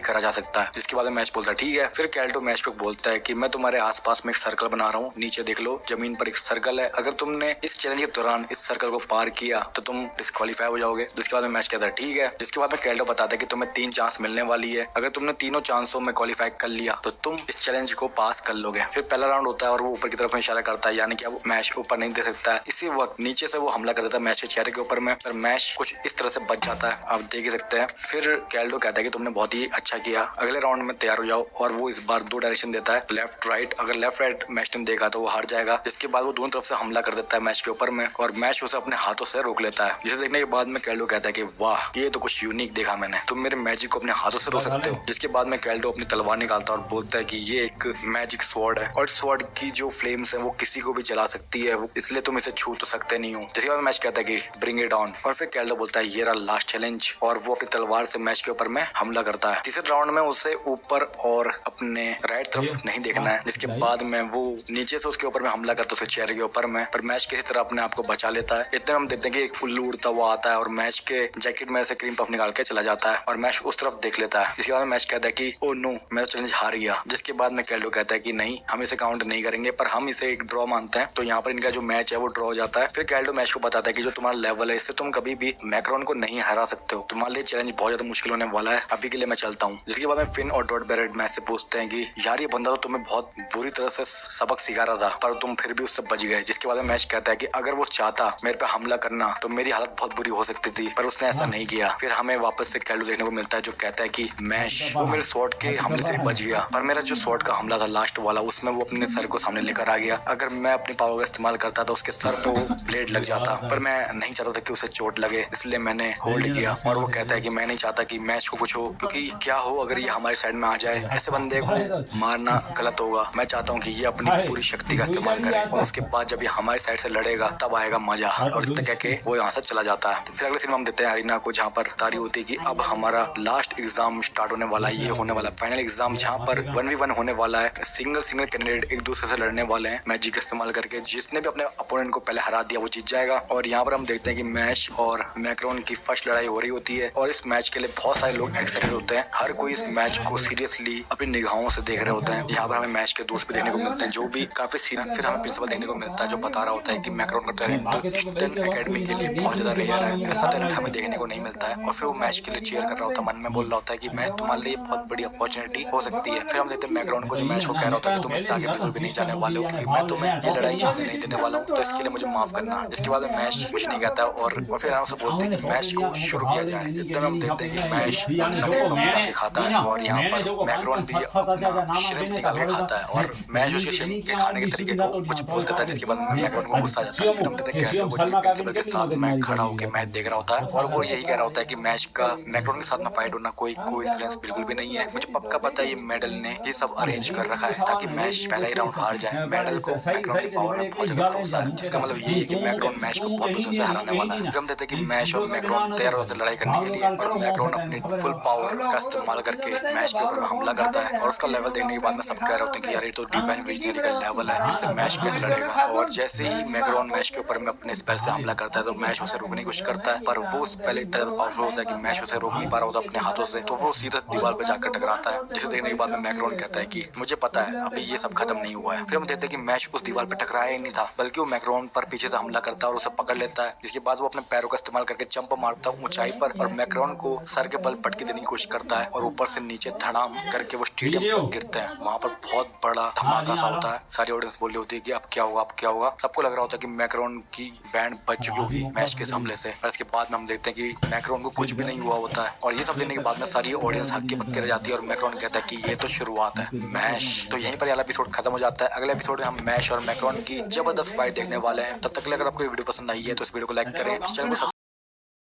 करा जा सकता है। जिसके बाद मैच बोलता है ठीक है। फिर कैल्डो मैच को बोलता है कि मैं तुम्हारे आसपास में एक सर्कल बना रहा हूँ, नीचे देख लो जमीन पर एक सर्कल है, अगर तुमने इस चैलेंज के दौरान इस सर्कल को पार किया तो तुम डिस्क्वालीफाई हो जाओगे। जिसके बाद में मैच कहता है ठीक है। जिसके बाद में कैल्डो बताता है कि तुम्हें 3 चांस मिलने वाली है, अगर तुमने तीनों चांसों में क्वालिफाई कर लिया तो तुम इस चैलेंज को पास कर लोगे। फिर पहला राउंड होता है और वो ऊपर की तरफ में इशारा करता है, यानी कि अब मैच ऊपर नहीं दे सकता है। इसी वक्त नीचे से वो हमला कर देता है मैच के चेहरे के ऊपर में, पर मैच कुछ इस तरह से बच जाता है, आप देख ही सकते हैं। फिर कैल्डो कहता है कि तुमने बहुत ही अच्छा किया, अगले राउंड में तैयार हो जाओ। और वो इस बार 2 डायरेक्शन देता है, लेफ्ट राइट। अगर लेफ्ट राइट मैच ने देखा तो वो हार जाएगा। इसके बाद वो दोनों तरफ से हमला कर देता है मैच के ऊपर में और मैच उसे अपने हाथों से रोक लेता है। जिसे देखने के बाद में कैल्डो कहता है कि वाह ये तो कुछ यूनिक देखा मैंने, तुम मेरे मैजिक को अपने हाथों से रोक सकते हो। जिसके बाद में कैल्डो अपनी तलवार निकालता है और बोलता है कि ये एक मैजिक स्वॉर्ड है और स्वॉर्ड की जो फ्लेम्स है वो किसी को भी जला सकती है, वो इसलिए तुम इसे छू तो सकते नहीं हो। जिसके बाद मैच कहता है कि ब्रिंग इट ऑन और फिर कैल्डो बोलता है ये रहा लास्ट चैलेंज और वो अपनी तलवार से मैच के ऊपर में हमला करता है। तीसरे राउंड में उसे ऊपर और अपने राइट तरफ नहीं देखना है। जिसके बाद में वो नीचे से उसके ऊपर में हमला करता है उसके चेहरे के ऊपर में, पर मैच किसी तरह अपने आप को बचा लेता है। इतने हम देखते हैं कि एक उल्लू उड़ता हुआ आता है और मैच के जैकेट में से क्रीम पफ निकाल के चला जाता है और मैच उस तरफ देख लेता है। जिसके बाद मैच कहता है कि ओ नो मैं तो चैलेंज हार गया। जिसके बाद में कैल्डो कहता है कि नहीं हम इसे काउंट नहीं करेंगे, पर हम इसे एक ड्रॉ मानते हैं। तो यहाँ पर इनका जो मैच है वो ड्रॉ हो जाता है। फिर कैल्डो मैच को बताता है कि जो तुम्हारा तुम्हारा लेवल है, इससे तुम कभी भी मैक्रोन को नहीं हरा सकते हो। तुम्हारे लिए चैलेंज बहुत ज्यादा मुश्किल होने वाला है। अभी के लिए मैं चलता हूँ। जिसके बाद में फिन और डॉट बैरेट मैच से पूछते हैं कि यार ये बंदा तो तुम्हें बहुत बुरी तरह से सबक सिखा रहा था, पर तुम फिर भी उससे बच गए। जिसके बाद में मैच कहता है कि अगर वो चाहता मेरे पे हमला करना तो मेरी हालत बहुत बुरी हो सकती थी, पर उसने ऐसा नहीं किया। फिर हमें वापस से कैल्डो देखने को मिलता है जो कहता है कि मैश वो मेरे शॉट के हमले से बच गया, पर मेरा जो शॉट का हमला था लास्ट वाला, उसमें वो अपने सर को सामने लेकर आ गया। अगर मैं अपनी पावर का इस्तेमाल करता तो उसके सर पे वो ब्लेड लग जाता, पर मैं नहीं चाहता था कि उसे चोट लगे, इसलिए मैंने होल्ड किया। और वो कहता है कि मैं नहीं चाहता कि मैच को कुछ हो, क्योंकि क्या हो अगर ये हमारी साइड में आ जाए। ऐसे बंदे को मारना गलत होगा। मैं चाहता हूँ कि ये अपनी पूरी शक्ति का इस्तेमाल करे और उसके बाद जब ये हमारी साइड से लड़ेगा तब आएगा मजा। और इतना कह के वो यहाँ से चला जाता है। फिर अगले सीन में हम देते हैं अरीना को, जहाँ पर तारी होती है कि अब हमारा लास्ट एग्जाम स्टार्ट होने वाला है। ये होने वाला फाइनल एग्जाम जहाँ पर 1v1 होने वाला है। सिंगल कैंडिडेट एक दूसरे से लड़ने वाले हैं मैजिक का इस्तेमाल करके। जिसने भी अपने अपोनेंट को पहले हरा दिया वो जीत जाएगा। और यहाँ पर हम देखते हैं कि मैश और मैक्रोन की फर्स्ट लड़ाई हो रही होती है और इस मैच के लिए बहुत सारे लोग एक्साइटेड होते हैं। हर कोई इस मैच को सीरियसली अपनी निगाहों से देख रहे होते हैं। यहाँ पर हमें मैच के दोस्त भी देखने को मिलते हैं जो भी काफी सीरियस। फिर हमें प्रिंसिपल देखने को मिलता है जो बता रहा होता है कि मैक्रोन का टैलेंट ईस्टर्न एकेडमी के लिए बहुत ज्यादा रेयर है, ऐसा टैलेंट हमें देखने को नहीं मिलता है। और फिर वो मैच के लिए चीयर कर रहा होता है, मन में बोल रहा होता है कि मैच तुम्हारे लिए बहुत बड़ी अपॉर्चुनिटी हो सकती है। फिर हम देखते हैं मैक्रोन को जो मैच को कह रहा होता है कि तुम इससे आगे बिल्कुल भी नहीं जाने वाले हो, कि मैं तुम्हें ये लड़ाई जीतने नहीं देने वाला हूँ, तो इसके लिए मुझे माफ करना। इसके बाद मैच कुछ नहीं कहता और फिर हम उसे बोलते हैं कि मैच को शुरू किया जाए। तब हम देखते हैं कि मैच खाता है और यहाँ पर मैक्रोन भी अपना श्रिम्प निकाल के खाता है और मैच उसके श्रिम्प के खाने के तरीके को कुछ बोल देता है, जिसके बाद मैक्रोन को गुस्सा आ जाता है। फिर हम देखते हैं कि प्रिंसिपल के साथ में खड़ा होकर मैच देख रहा होता है और वो यही कह रहा होता है कि मैच का मैक्रोन के साथ में फाइट होना कोई कोइंसिडेंस बिल्कुल भी नहीं है। मुझे पक्का पता है ये मेडल ने ये सब अरेंज कर रखा है ताकि मैच पहला ही राउंड हार जाए। मेडल को मैक्रोन की पावर में बहुत ज्यादा भरोसा है, जिसका मतलब ये है कि मैक्रोन मैच को बहुत मुश्किल से हराने वाला है। फिर हम देखते हैं कि मैच और मैक्रोन तैयार होकर लड़ाई करने के लिए और मैक्रोन अपनी फुल पावर का इस्तेमाल करके मैच के ऊपर हमला करता है और उसका लेवल देखने के बाद में सब कह रहे होते हैं कि यार ये तो डिवाइन विजनरी का लेवल है, इससे मैच कैसे लड़ेगा। और जैसे ही मैक्रोन मैच के ऊपर में अपने स्पेल से हमला करता है तो मैच उसे रोकने की कोशिश करता है, पर वो स्पेल इतना पावरफुल होता है कि मैच उसे रोक नहीं पा रहा होता अपने हाथों से, तो वो सीधा दीवार पर जाकर टकराता है। जिसे देखने के बाद में मैक्रोन कहता है कि मुझे पता है अभी ये सब खत्म नहीं हुआ है। फिर हम देखते हैं कि मैच उस दीवार पर टकराया ही नहीं था, बल्कि वो मैक्रोन पर पीछे से हमला करता है और उसे पकड़ लेता है। जिसके बाद वो अपने पैरों का इस्तेमाल करके जंप मारता है ऊंचाई पर और मैक्रोन को सर के बल पटके देने की कोशिश करता है और ऊपर से नीचे धड़ाम करके वो स्टेडियम पर गिरते हैं। वहां पर बहुत बड़ा धमाका सा होता है। सारी ऑडियंस बोल रही होती है कि अब क्या होगा, अब क्या होगा। सबको लग रहा होता है कि मैक्रोन की बैंड बच चुकी होगी मैच के हमले से। और इसके बाद में हम देखते हैं कि मैक्रोन को कुछ भी नहीं हुआ होता है और ये सब देखने के बाद में सारी ऑडियंस हक्के बक्के रह जाती है और मैक्रोन कहता है कि ये तो शुरुआत है मैच। तो यहीं पर वाला एपिसोड खत्म हो जाता है। अगले एपिसोड में हम मैच और मैक्रोन की जबरदस्त फाइट देखने वाले हैं। तब तक के लिए अगर आपको वीडियो पसंद आई है तो इस वीडियो को लाइक करें, चैनल को